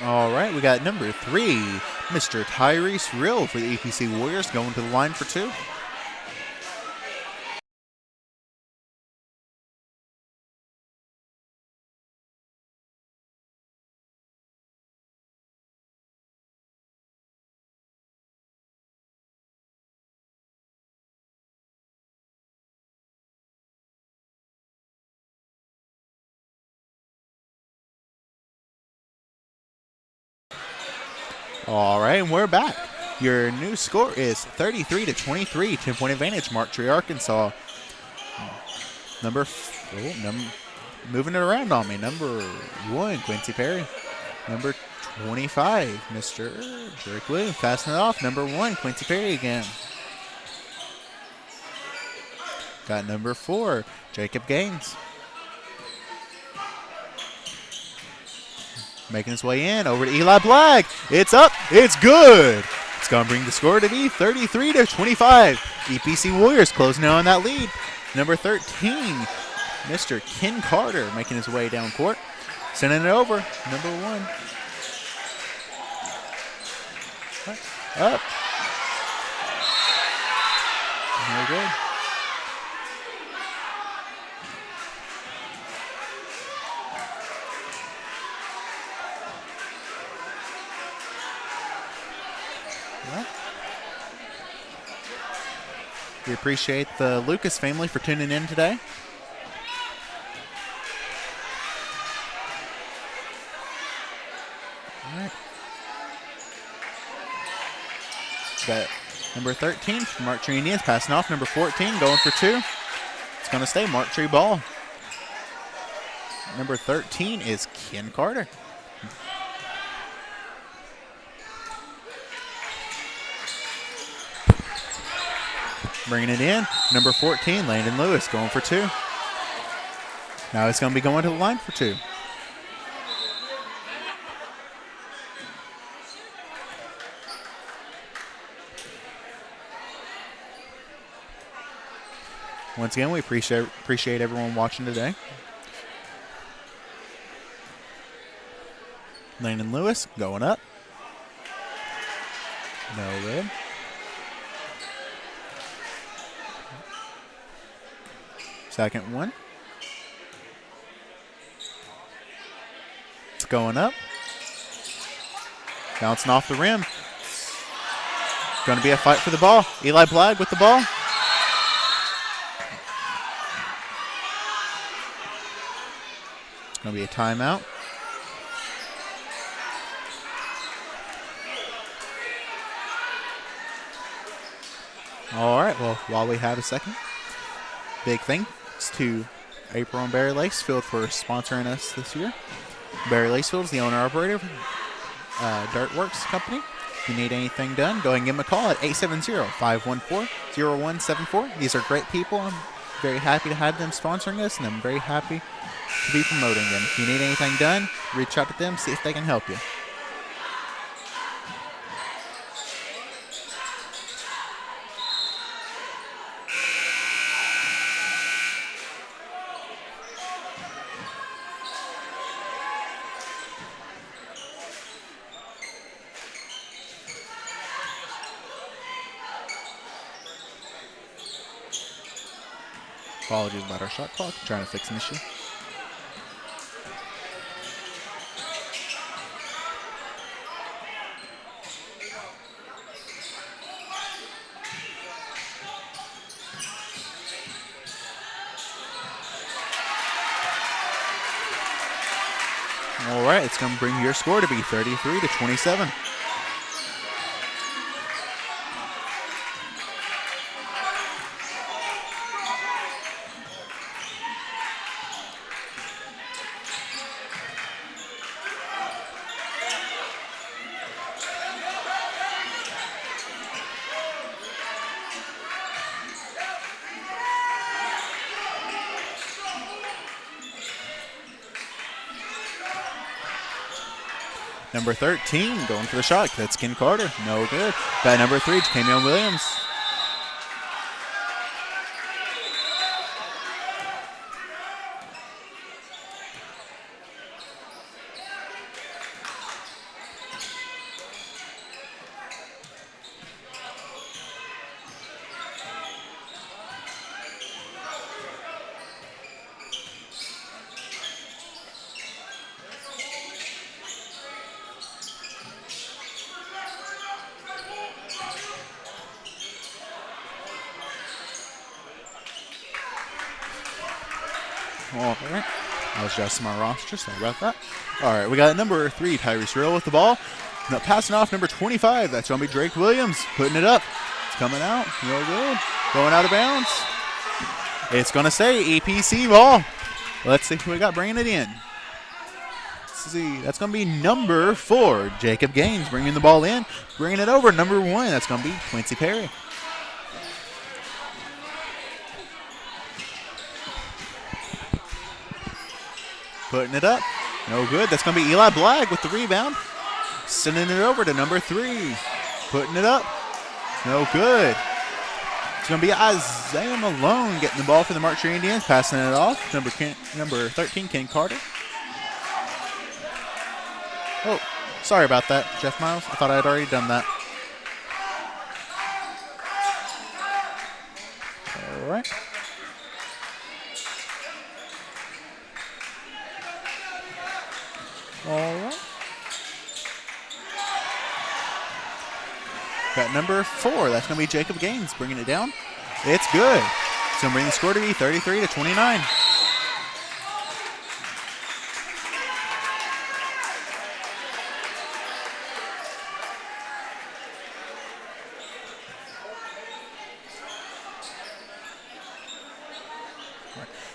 All right, we got number 3, Mr. Tyrese Rill for the EPC Warriors, going to the line for 2. All right, and we're back. Your new score is 33-23, 10-point advantage, Mark Tree, Arkansas. Moving it around on me. Number 1, Quincy Perry. Number 25, Mr. Jerick Williams, passing it off. Number 1, Quincy Perry again. Got number 4, Jacob Gaines. Making his way in, over to Eli Blag. It's up, it's good. It's going to bring the score to be 33-25. EPC Warriors closing in on that lead. Number 13, Mr. Ken Carter, making his way down court. Sending it over, number 1. Up. Very good. We appreciate the Lucas family for tuning in today. All right. Got number 13 from Mark Tree Indians passing off. Number 14 going for 2. It's going to stay Mark Tree ball. Number 13 is Ken Carter. Bringing it in, number 14, Landon Lewis, going for 2. Now it's going to be going to the line for 2. Once again, we appreciate everyone watching today. Landon Lewis going up. No good. Second one. It's going up. Bouncing off the rim. Going to be a fight for the ball. Eli Blag with the ball. It's going to be a timeout. All right, well, while we have a second, big thanks to April and Barry Lacefield for sponsoring us this year. Barry Lacefield is the owner-operator of Dirtworks Company. If you need anything done, go ahead and give them a call at 870-514-0174. These are great people. I'm very happy to have them sponsoring us, and I'm very happy to be promoting them. If you need anything done, reach out to them, see if they can help you. Apologies about our shot clock. Trying to fix an issue. All right, it's going to bring your score to be 33-27. Number 13 going for the shot. That's Ken Carter. No good. Got number 3, Jacamion Williams. All right. I was adjusting my roster. Sorry about that. All right, we got number 3, Tyrese Riddle with the ball. Now passing off number 25. That's going to be Drake Williams. Putting it up. It's coming out. Real good. Going out of bounds. It's going to say EPC ball. Let's see who we got bringing it in. Let's see. That's going to be number 4, Jacob Gaines, bringing the ball in. Bringing it over. Number 1. That's going to be Quincy Perry. Putting it up. No good. That's going to be Eli Blagg with the rebound. Sending it over to number 3. Putting it up. No good. It's going to be Isaiah Malone getting the ball for the Mark Tree Indians. Passing it off. Number 13, Ken Carter. Oh, sorry about that, Jeff Miles. I thought I had already done that. All right. All right. Got number 4. That's going to be Jacob Gaines bringing it down. It's good. It's going to bring the score to be 33-29.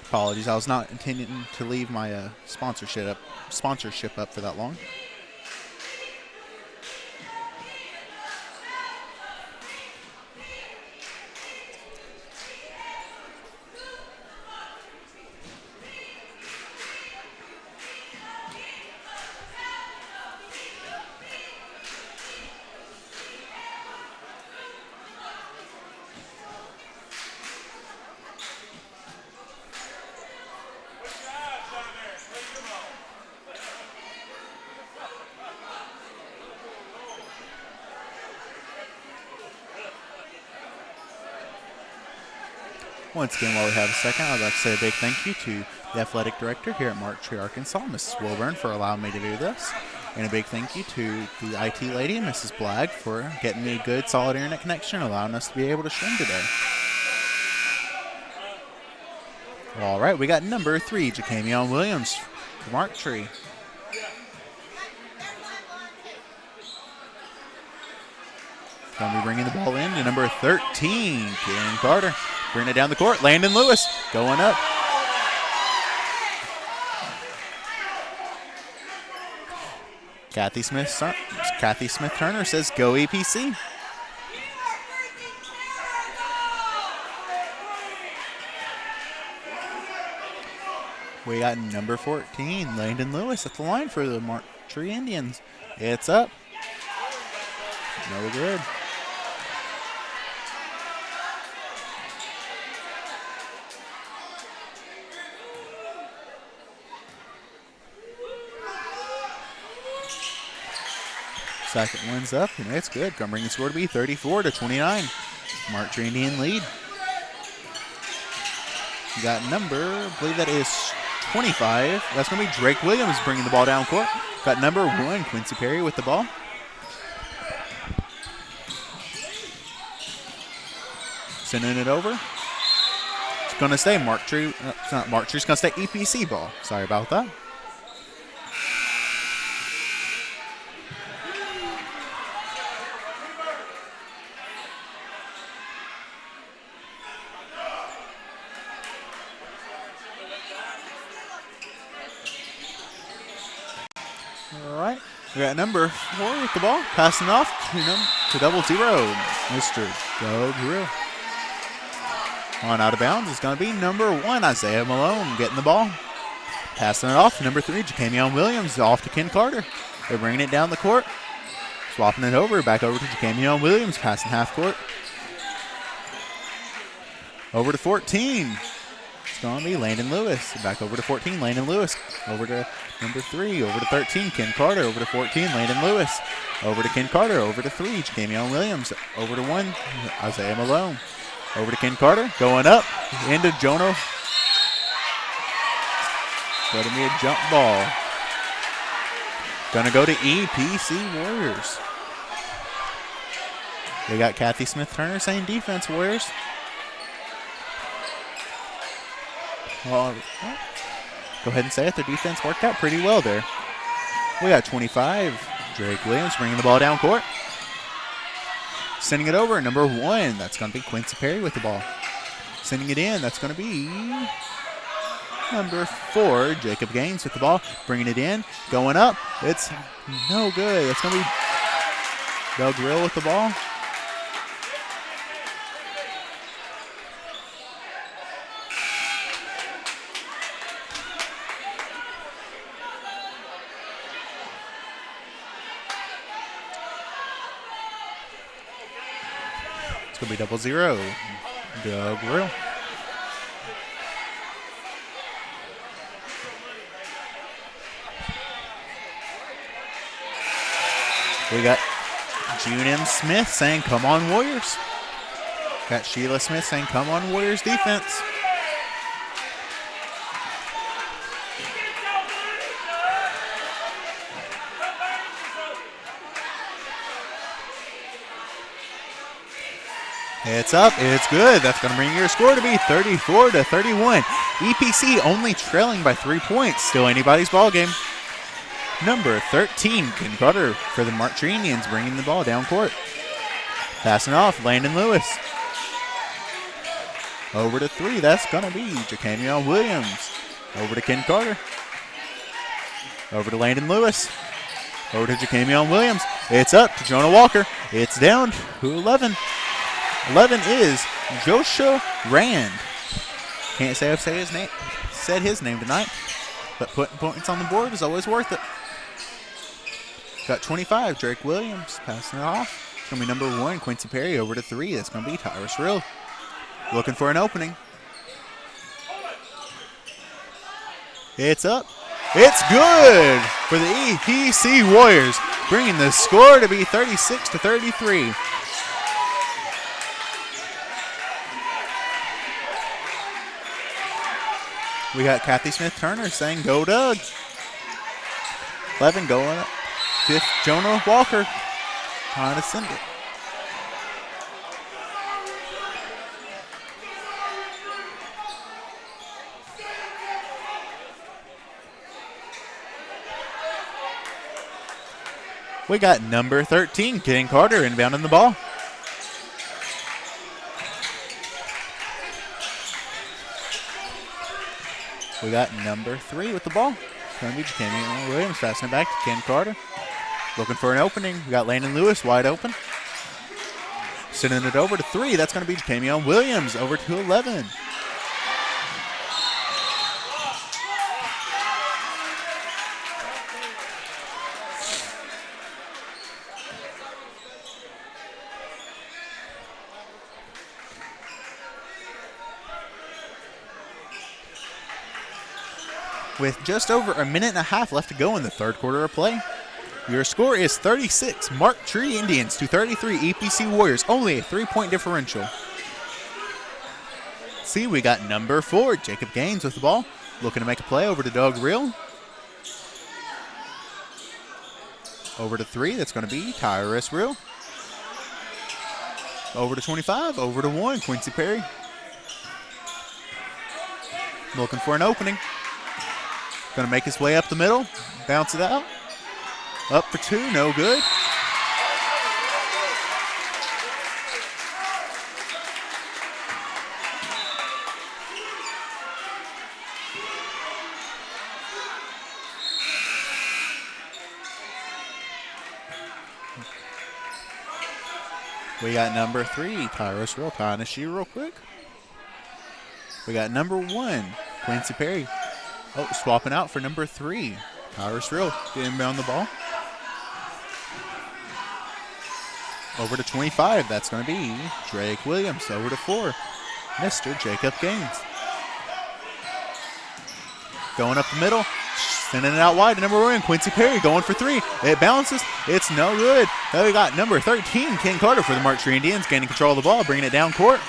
Apologies, I was not intending to leave my sponsorship up for that long. Once again, while we have a second, I'd like to say a big thank you to the athletic director here at Mark Tree, Arkansas, Mrs. Wilburn, for allowing me to do this. And a big thank you to the IT lady, Mrs. Blagg, for getting me a good, solid internet connection, allowing us to be able to stream today. All right, we got number 3, Jacamion Williams for Mark Tree. Going to be bringing the ball in to number 13, Ken Carter. Bringing it down the court. Landon Lewis going up. Kathy Smith Turner says, "Go EPC." We got number 14, Landon Lewis, at the line for the Mark Tree Indians. It's up. No good. Second one's up, and it's good. Gonna bring the score to be 34-29. Mark Tree Indian lead. We got number, I believe that is 25. That's going to be Drake Williams bringing the ball down court. Got number 1, Quincy Perry with the ball. Sending it over. It's going to stay Mark Tree. It's not Mark Tree. It's going to stay EPC ball. Sorry about that. All right. We got number 4 with the ball. Passing off to double zero. Mr. Doug Grill. On out of bounds is going to be number 1, Isaiah Malone, getting the ball. Passing it off. Number 3, Jacamion Williams, off to Ken Carter. They're bringing it down the court. Swapping it over. Back over to Jacamion Williams, passing half court. Over to 14. It's going to be Landon Lewis. Back over to 14, Landon Lewis. Over to number 3, over to 13, Ken Carter. Over to 14, Landon Lewis. Over to Ken Carter. Over to 3, Jacamion Williams. Over to 1, Isaiah Malone. Over to Ken Carter. Going up into Jono. Going to be a jump ball. Going to go to EPC Warriors. They got Kathy Smith-Turner saying defense, Warriors. Well, go ahead and say it. Their defense worked out pretty well there. We got 25. Drake Williams bringing the ball down court. Sending it over. Number 1. That's going to be Quincy Perry with the ball. Sending it in. That's going to be number 4. Jacob Gaines with the ball. Bringing it in. Going up. It's no good. That's going to be Doug Grill with the ball. It's going to be double zero. Doug Grill. We got June M. Smith saying, come on, Warriors. Got Sheila Smith saying, come on, Warriors defense. It's up. It's good. That's going to bring your score to be 34-31. EPC only trailing by 3 points. Still anybody's ball game. Number 13, Ken Carter for the Mark Tree Indians, bringing the ball down court. Passing off, Landon Lewis. Over to 3. That's going to be Jacamion Williams. Over to Ken Carter. Over to Landon Lewis. Over to Jacamion Williams. It's up to Jonah Walker. It's down to 11. 11 is Joshua Rand. Can't say I've said his name tonight, but putting points on the board is always worth it. Got 25, Drake Williams passing it off. It's going to be number 1, Quincy Perry. Over to 3. That's going to be Tyrus Rill. Looking for an opening. It's up. It's good for the EPC Warriors, bringing the score to be 36-33. We got Kathy Smith-Turner saying, go Doug. 11 going up. 5th, Jonah Walker. Trying to send it. We got number 13, Ken Carter, inbounding the ball. We got number 3 with the ball. Going to be Jacamion Williams passing it back to Ken Carter. Looking for an opening. We got Landon Lewis wide open. Sending it over to 3. That's going to be Jacamion Williams over to 11. With just over a minute and a half left to go in the third quarter of play. Your score is 36, Mark Tree Indians to 33, EPC Warriors. Only a 3-point differential. See, we got number 4, Jacob Gaines with the ball. Looking to make a play over to Doug Reel. Over to 3, that's going to be Tyrus Reel. Over to 25, over to 1, Quincy Perry. Looking for an opening. Going to make his way up the middle, bounce it out. Up for 2, no good. We got number 3, Tyrus Reel, tying a shoe real quick. We got number 1, Quincy Perry. Oh, swapping out for number 3, Tyrus Reel, getting down the ball. Over to 25, that's going to be Drake Williams. Over to 4, Mr. Jacob Gaines. Going up the middle, sending it out wide to number 1, Quincy Perry, going for 3. It bounces, it's no good. Now we got number 13, Ken Carter for the Mark Tree Indians, gaining control of the ball, bringing it down court.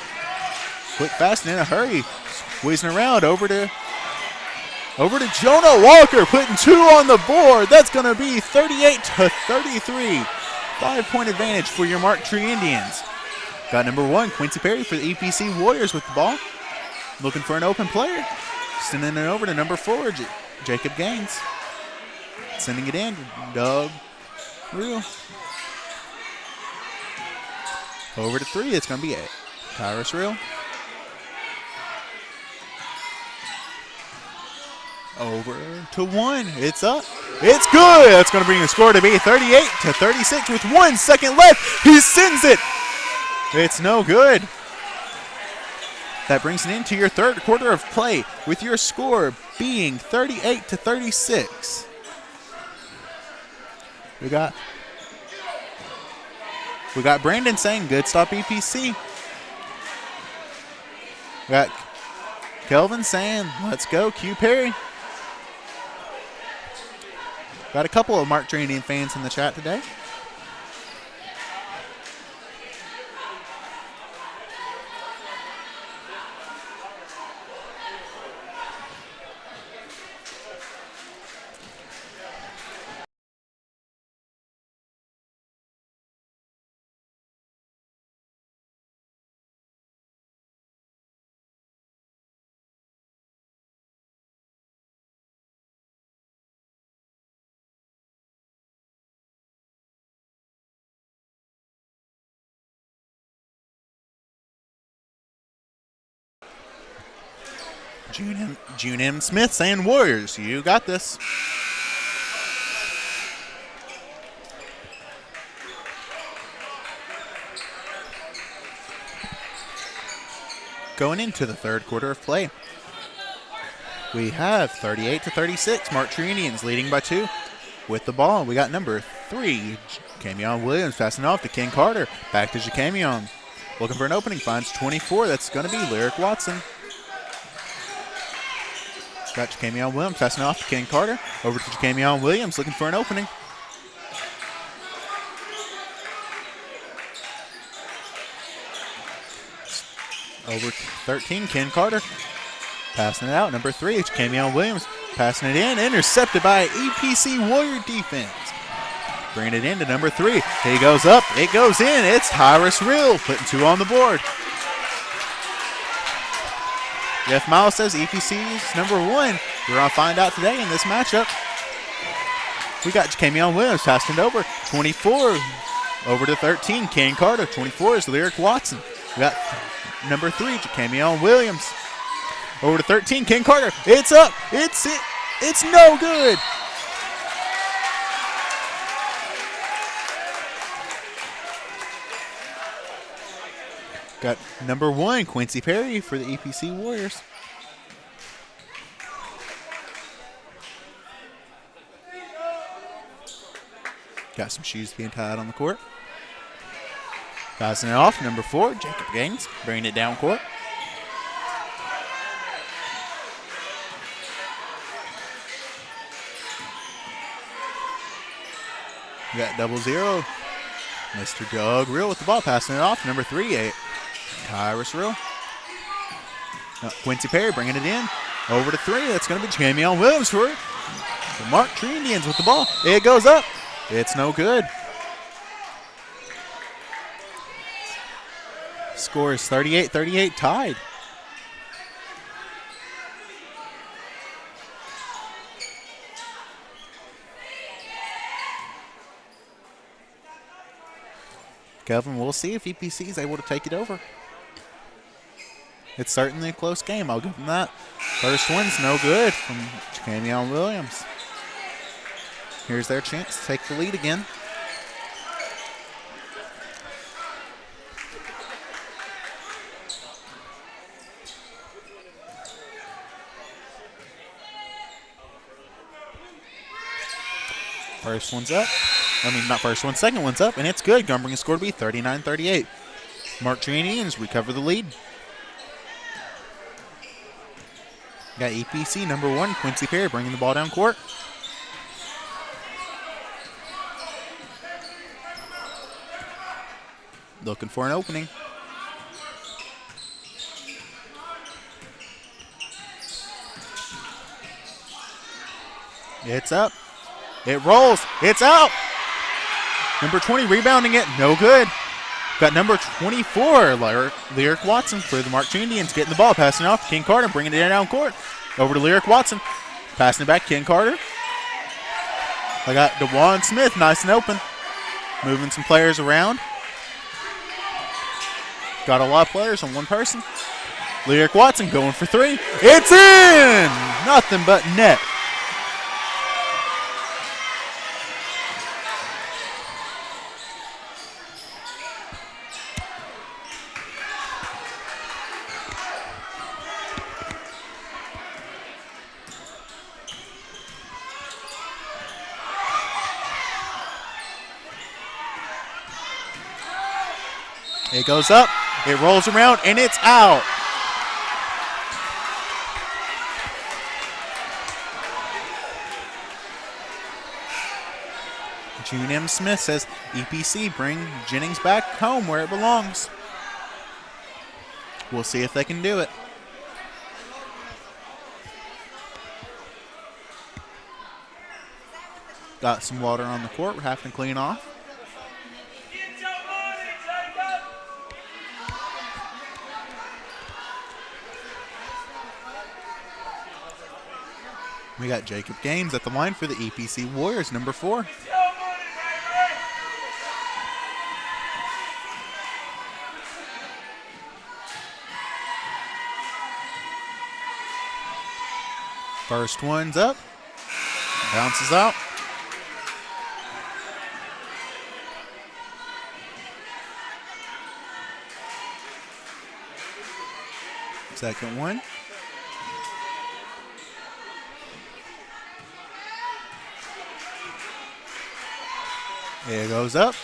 Quick, fast, and in a hurry. Squeezing around over to Jonah Walker, putting 2 on the board. That's going to be 38-33. 5-point advantage for your Mark Tree Indians. Got number 1, Quincy Perry for the EPC Warriors with the ball. Looking for an open player. Sending it over to number 4, Jacob Gaines. Sending it in, Doug Reel. Over to 3, it's going to be Tyrus Reel. Over to 1, it's up. It's good. That's going to bring the score to be 38-36 with 1 second left. He sends it. It's no good. That brings it into your third quarter of play with your score being 38-36. We got Brandon saying good stop EPC. We got Kelvin saying let's go Q Perry. Got a couple of Mark Tree Indian fans in the chat today. June M. Smith saying Warriors, you got this. Going into the third quarter of play, we have 38-36. Mark Tree Indians leading by 2 with the ball. We got number 3, Jacamion Williams, passing off to Ken Carter. Back to Jacamion. Looking for an opening, finds 24. That's going to be Lyric Watson. Got Jacamion Williams passing off to Ken Carter. Over to Jacamion Williams looking for an opening. Over 13, Ken Carter. Passing it out. Number 3, Jacamion Williams. Passing it in. Intercepted by EPC Warrior defense. Bringing it in to number 3. He goes up. It goes in. It's Tyrus Reel putting 2 on the board. Jeff Miles says EPC's number 1. We're going to find out today in this matchup. We got Jacamion Williams passing it over. 24 over to 13, Ken Carter. 24 is Lyric Watson. We got number 3, Jacamion Williams. Over to 13, Ken Carter. It's up. It's no good. Got number 1, Quincy Perry for the EPC Warriors. Got some shoes being tied on the court. Passing it off, number 4, Jacob Gaines, bringing it down court. We got 0-0. Mr. Doug Reel with the ball, passing it off, number 3, Tyrus Reel. Quincy Perry bringing it in. Over to 3. That's going to be Jamion Williams for the Mark Tree Indians with the ball. It goes up. It's no good. Score is 38-38 tied. Kelvin, we'll see if EPC is able to take it over. It's certainly a close game. I'll give them that. First one's no good from Jamion Williams. Here's their chance to take the lead again. First one's up. Not first one, second one's up, and it's good. Gonna bring the score to be 39-38. Mark Tree Indians recover the lead. Got EPC number 1, Quincy Perry, bringing the ball down court. Looking for an opening. It's up. It rolls. It's out. Number 20 rebounding it. No good. Got number 24, Lyric Watson for the Mark Tree Indians. Getting the ball, passing it off to Ken Carter, bringing it down court. Over to Lyric Watson. Passing it back, Ken Carter. I got DeJuan Smith, nice and open. Moving some players around. Got a lot of players on one person. Lyric Watson going for 3. It's in! Nothing but net. It goes up, it rolls around, and it's out. June M. Smith says, EPC, bring Jennings back home where it belongs. We'll see if they can do it. Got some water on the court we're having to clean off. We got Jacob Gaines at the line for the EPC Warriors, number 4. First one's up. Bounces out. Second one. It goes up,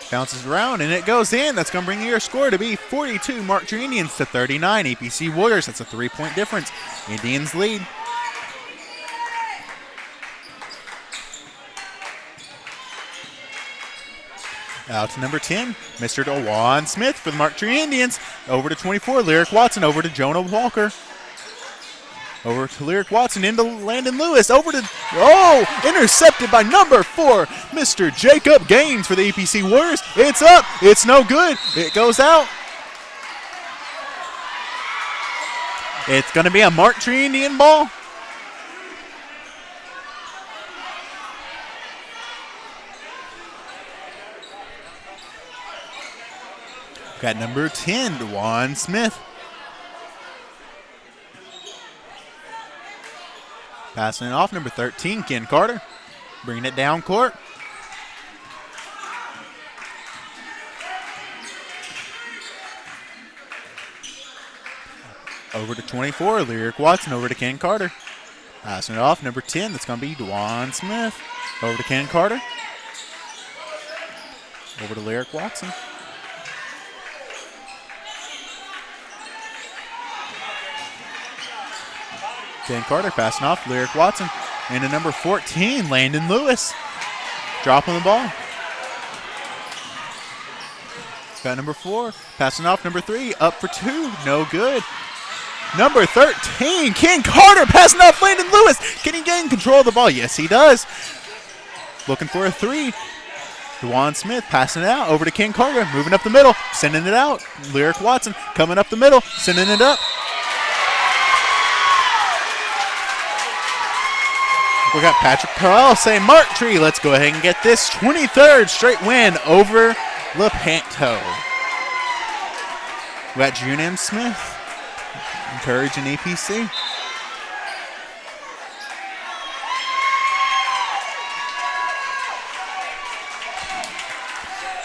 bounces around, and it goes in. That's going to bring your score to be 42 Mark Tree Indians to 39 EPC Warriors. That's a 3-point difference. Indians lead. Out to number 10, Mr. DeJuan Smith for the Mark Tree Indians. Over to 24, Lyric Watson. Over to Jonah Walker. Over to Lyric Watson, into Landon Lewis. Over to, intercepted by number 4, Mr. Jacob Gaines for the EPC Warriors. It's up. It's no good. It goes out. It's going to be a Mark Tree Indian ball. Got number 10, DeJuan Smith. Passing it off, number 13, Ken Carter. Bringing it down court. Over to 24, Lyric Watson. Over to Ken Carter. Passing it off, number 10, that's going to be DeJuan Smith. Over to Ken Carter. Over to Lyric Watson. Ken Carter passing off, Lyric Watson. Into number 14, Landon Lewis. Dropping the ball. Got number 4, passing off number 3, up for 2, no good. Number 13, Ken Carter passing off Landon Lewis. Can he gain control of the ball? Yes, he does. Looking for a three. Dewan Smith passing it out over to Ken Carter, moving up the middle, sending it out. Lyric Watson coming up the middle, sending it up. We got Patrick Powell saying, Mark Tree, let's go ahead and get this 23rd straight win over Lepanto. We got June M. Smith encouraging EPC.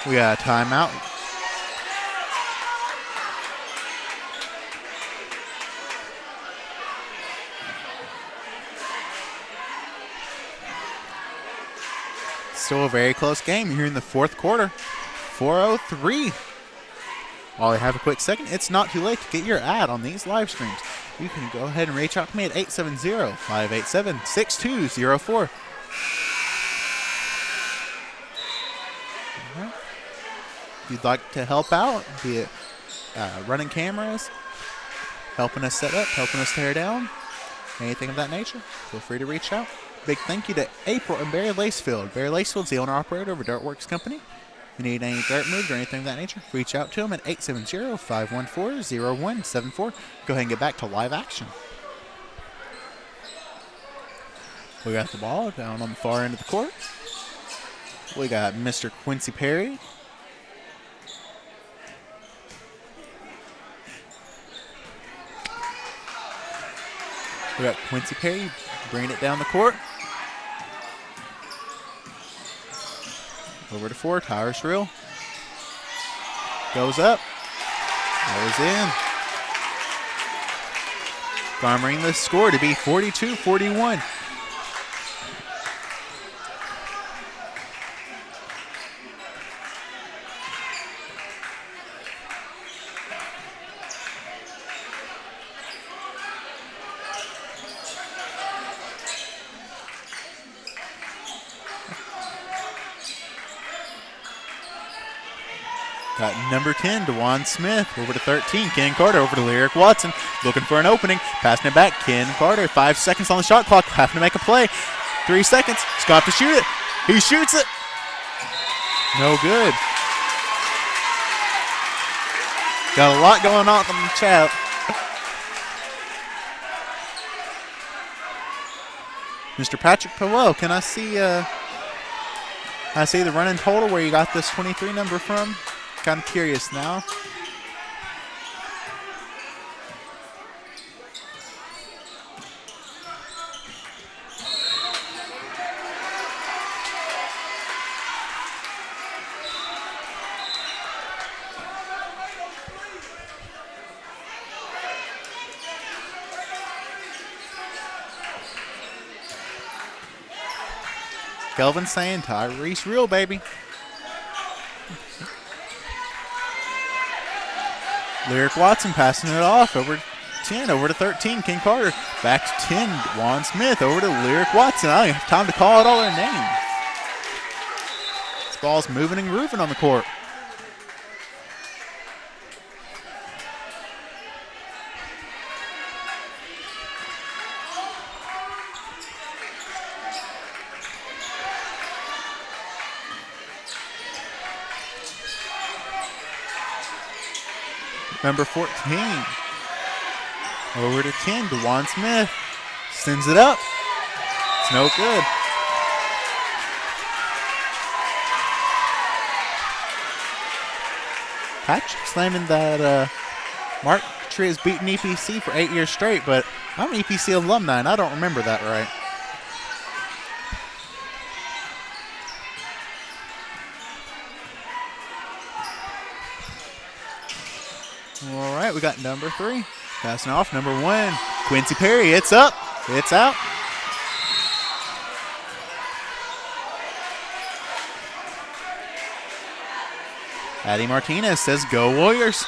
We got a timeout. Still a very close game here in the fourth quarter. 4:03. While we have a quick second, it's not too late to get your ad on these live streams. You can go ahead and reach out to me at 870-587-6204. If you'd like to help out, be it running cameras, helping us set up, helping us tear down, anything of that nature, feel free to reach out. Big thank you to April and Barry Lacefield. Barry Lacefield's the owner-operator of a Dirtworks company. If you need any dirt moved or anything of that nature, reach out to him at 870-514-0174. Go ahead and get back to live action. We got the ball down on the far end of the court. We got Mr. Quincy Perry. We got Quincy Perry bringing it down the court. Over to 4, Tyrus Real. Goes up. Goes in. Garnering the score to be 42-41. Got number 10, Dewan Smith, over to 13, Ken Carter, over to Lyric Watson, looking for an opening, passing it back, Ken Carter, 5 seconds on the shot clock, having to make a play, 3 seconds, he's got to shoot it, he shoots it, no good. Got a lot going on in the chat. Mr. Patrick Powell, can I see the running total where you got this 23 number from? Kind of curious now. Kelvin saying Tyrese Real, baby. Lyric Watson passing it off over 10, over to 13, Ken Carter. Back to 10, Juan Smith, over to Lyric Watson. I don't have time to call out all their names. This ball's moving and grooving on the court. Number 14, over to 10, Dewan Smith, sends it up, it's no good. Patrick slamming that Mark Tree has beaten EPC for 8 years straight, but I'm an EPC alumni and I don't remember that right. All right, we got number 3. Passing off, number 1. Quincy Perry, it's up. It's out. Addie Martinez says, go Warriors.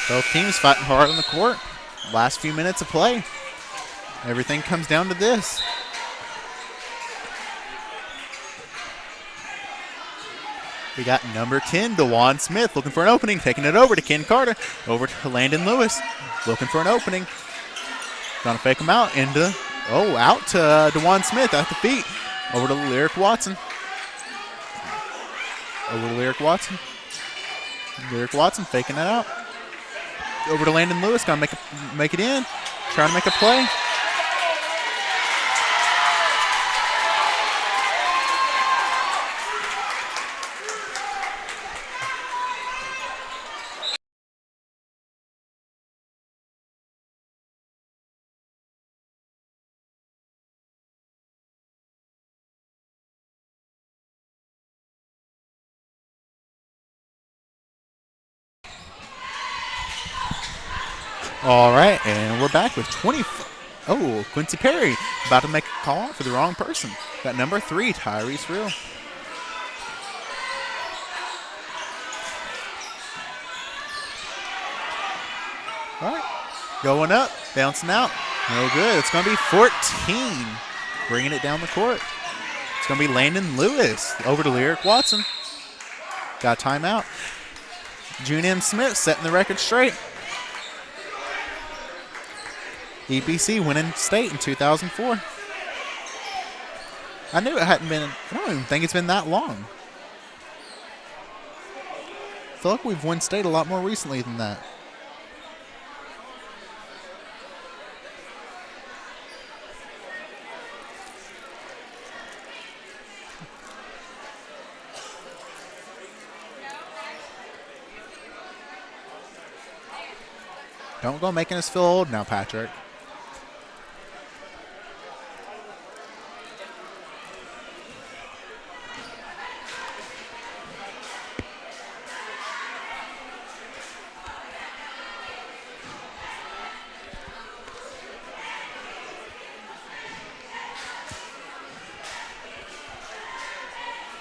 Both teams fighting hard on the court. Last few minutes of play. Everything comes down to this. We got number 10, DeJuan Smith, looking for an opening, taking it over to Ken Carter, over to Landon Lewis, looking for an opening. Gonna fake him out into, out to DeJuan Smith at the feet. Over to Lyric Watson. Lyric Watson faking it out. Over to Landon Lewis, gonna make it in, trying to make a play. All right, and we're back with 20. Quincy Perry about to make a call for the wrong person. Got number 3, Tyrese Real. All right, going up, bouncing out. No good. It's going to be 14. Bringing it down the court. It's going to be Landon Lewis over to Lyric Watson. Got a timeout. June M. Smith setting the record straight. EPC winning state in 2004. I knew it hadn't been, I don't even think it's been that long. I feel like we've won state a lot more recently than that. Don't go making us feel old now, Patrick.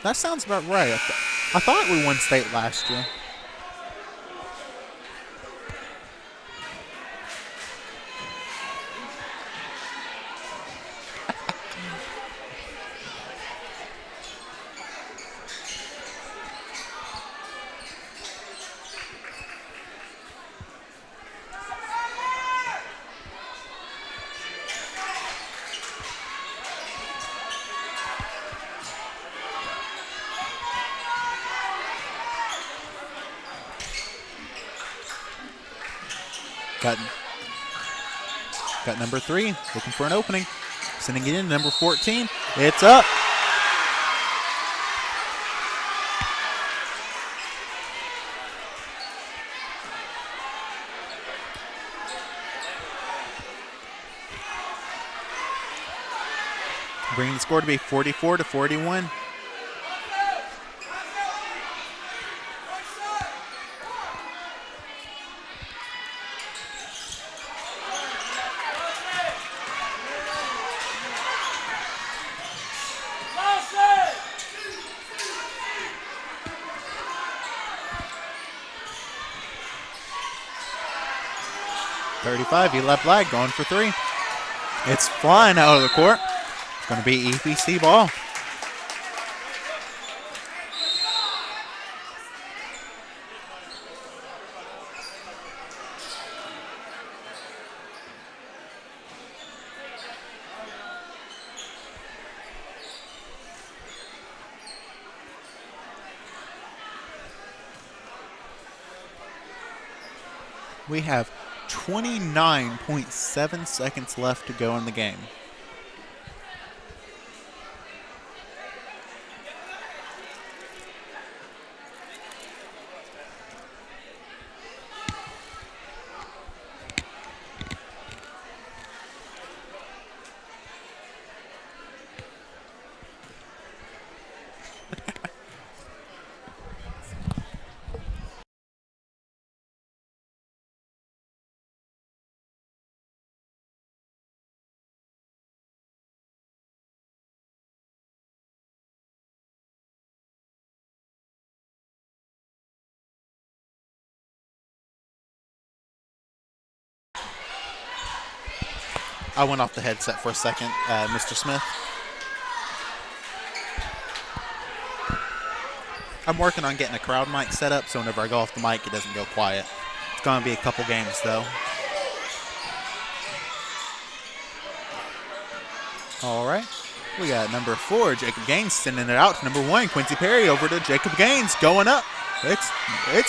That sounds about right. I thought we won state last year. Got number 3, looking for an opening. Sending it in, number 14. It's up. Bringing the score to be 44-41. He left leg, going for 3. It's flying out of the court. It's going to be EPC ball. We have 29.7 seconds left to go in the game. I went off the headset for a second, Mr. Smith. I'm working on getting a crowd mic set up, so whenever I go off the mic, it doesn't go quiet. It's going to be a couple games, though. All right. We got number 4, Jacob Gaines, sending it out to number 1, Quincy Perry, over to Jacob Gaines, going up. It's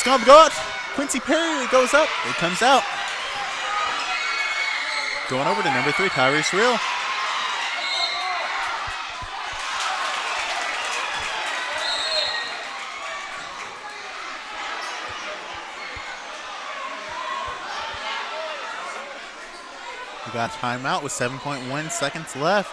going to go up. Quincy Perry, it goes up. It comes out. Going over to number 3, Tyrese Real. We got timeout with 7.1 seconds left.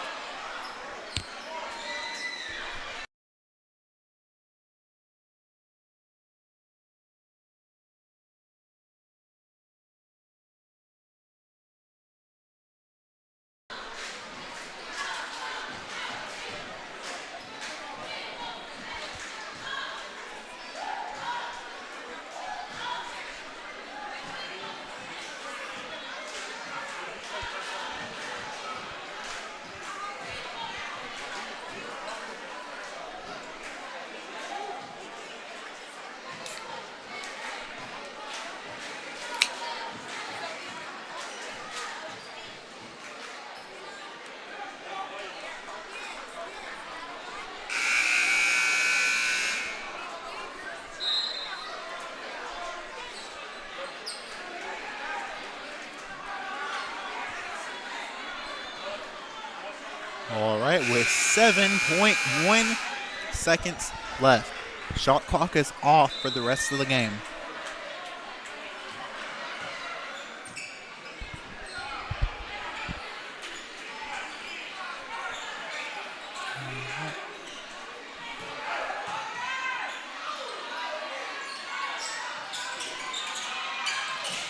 All right, with 7.1 seconds left. Shot clock is off for the rest of the game.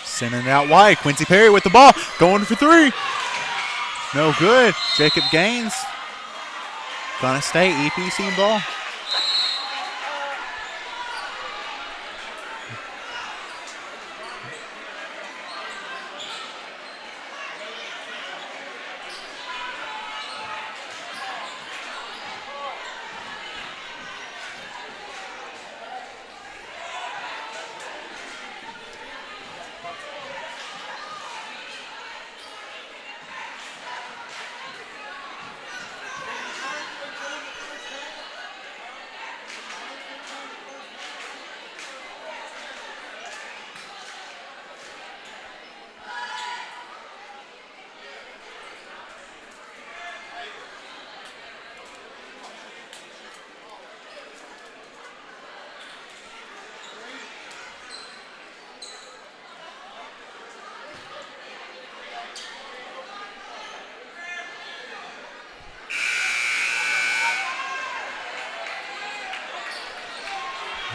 Sending it out wide. Quincy Perry with the ball. Going for 3. No good. Jacob Gaines. Gonna stay EPC ball.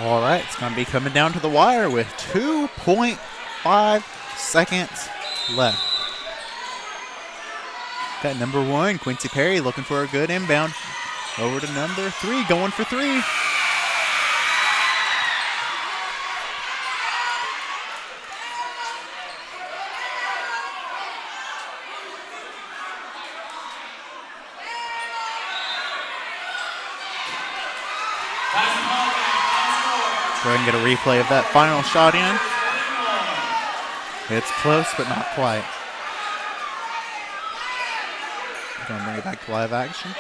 All right, it's going to be coming down to the wire with 2.5 seconds left. Got number 1, Quincy Perry, looking for a good inbound. Over to number 3, going for 3. Go ahead and get a replay of that final shot in. It's close, but not quite. Going to bring it back to live action.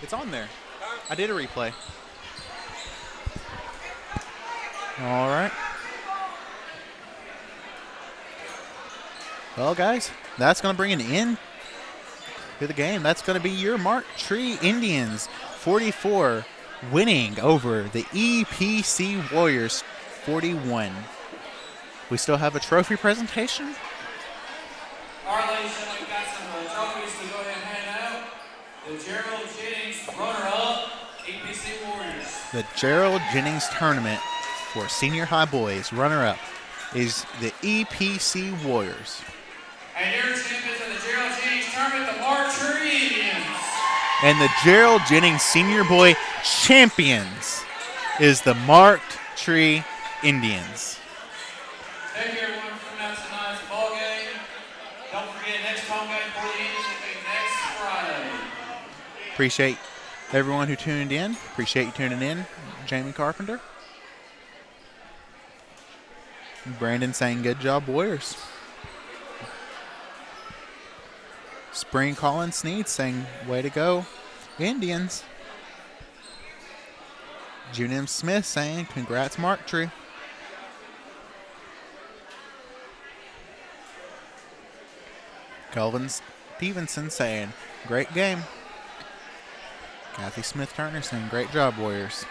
It's on there. I did a replay. All right. Well, guys, that's going to bring an end to the game. That's going to be your Mark Tree Indians 44 winning over the EPC Warriors 41. We still have a trophy presentation. All right, ladies and gentlemen, we've got some trophies to go ahead and hand out. The Gerald Jennings runner-up, EPC Warriors. The Gerald Jennings tournament for senior high boys runner-up is the EPC Warriors. And your champions of the Gerald Jennings tournament, the Mark Tree Indians. And the Gerald Jennings senior boy champions is the Mark Tree Indians. Thank you, everyone, for coming out to tonight's ball game. Don't forget, next home game for the Indians will be next Friday. Appreciate everyone who tuned in. Appreciate you tuning in, Jamie Carpenter. Brandon saying good job, Warriors. Spring Collins Sneed saying way to go, Indians. June M. Smith saying congrats, Mark Tree. Kelvin Stevenson saying great game. Kathy Smith Turner saying great job, Warriors.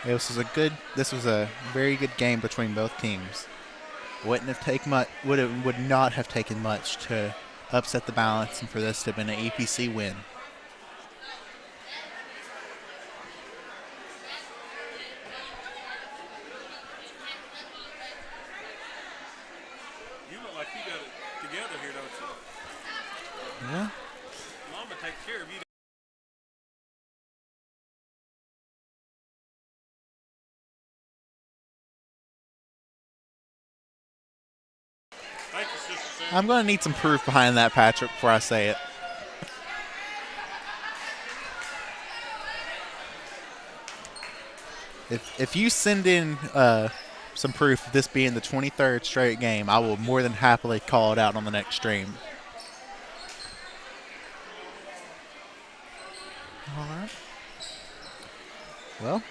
This was a very good game between both teams. Would not have taken much to upset the balance and for this to have been an EPC win. You look like you got it together here, don't you? Yeah. Mama takes care of you. Thank you, Sister Sam. I'm going to need some proof behind that, Patrick, before I say it. If you send in some proof of this being the 23rd straight game, I will more than happily call it out on the next stream. All right. Well,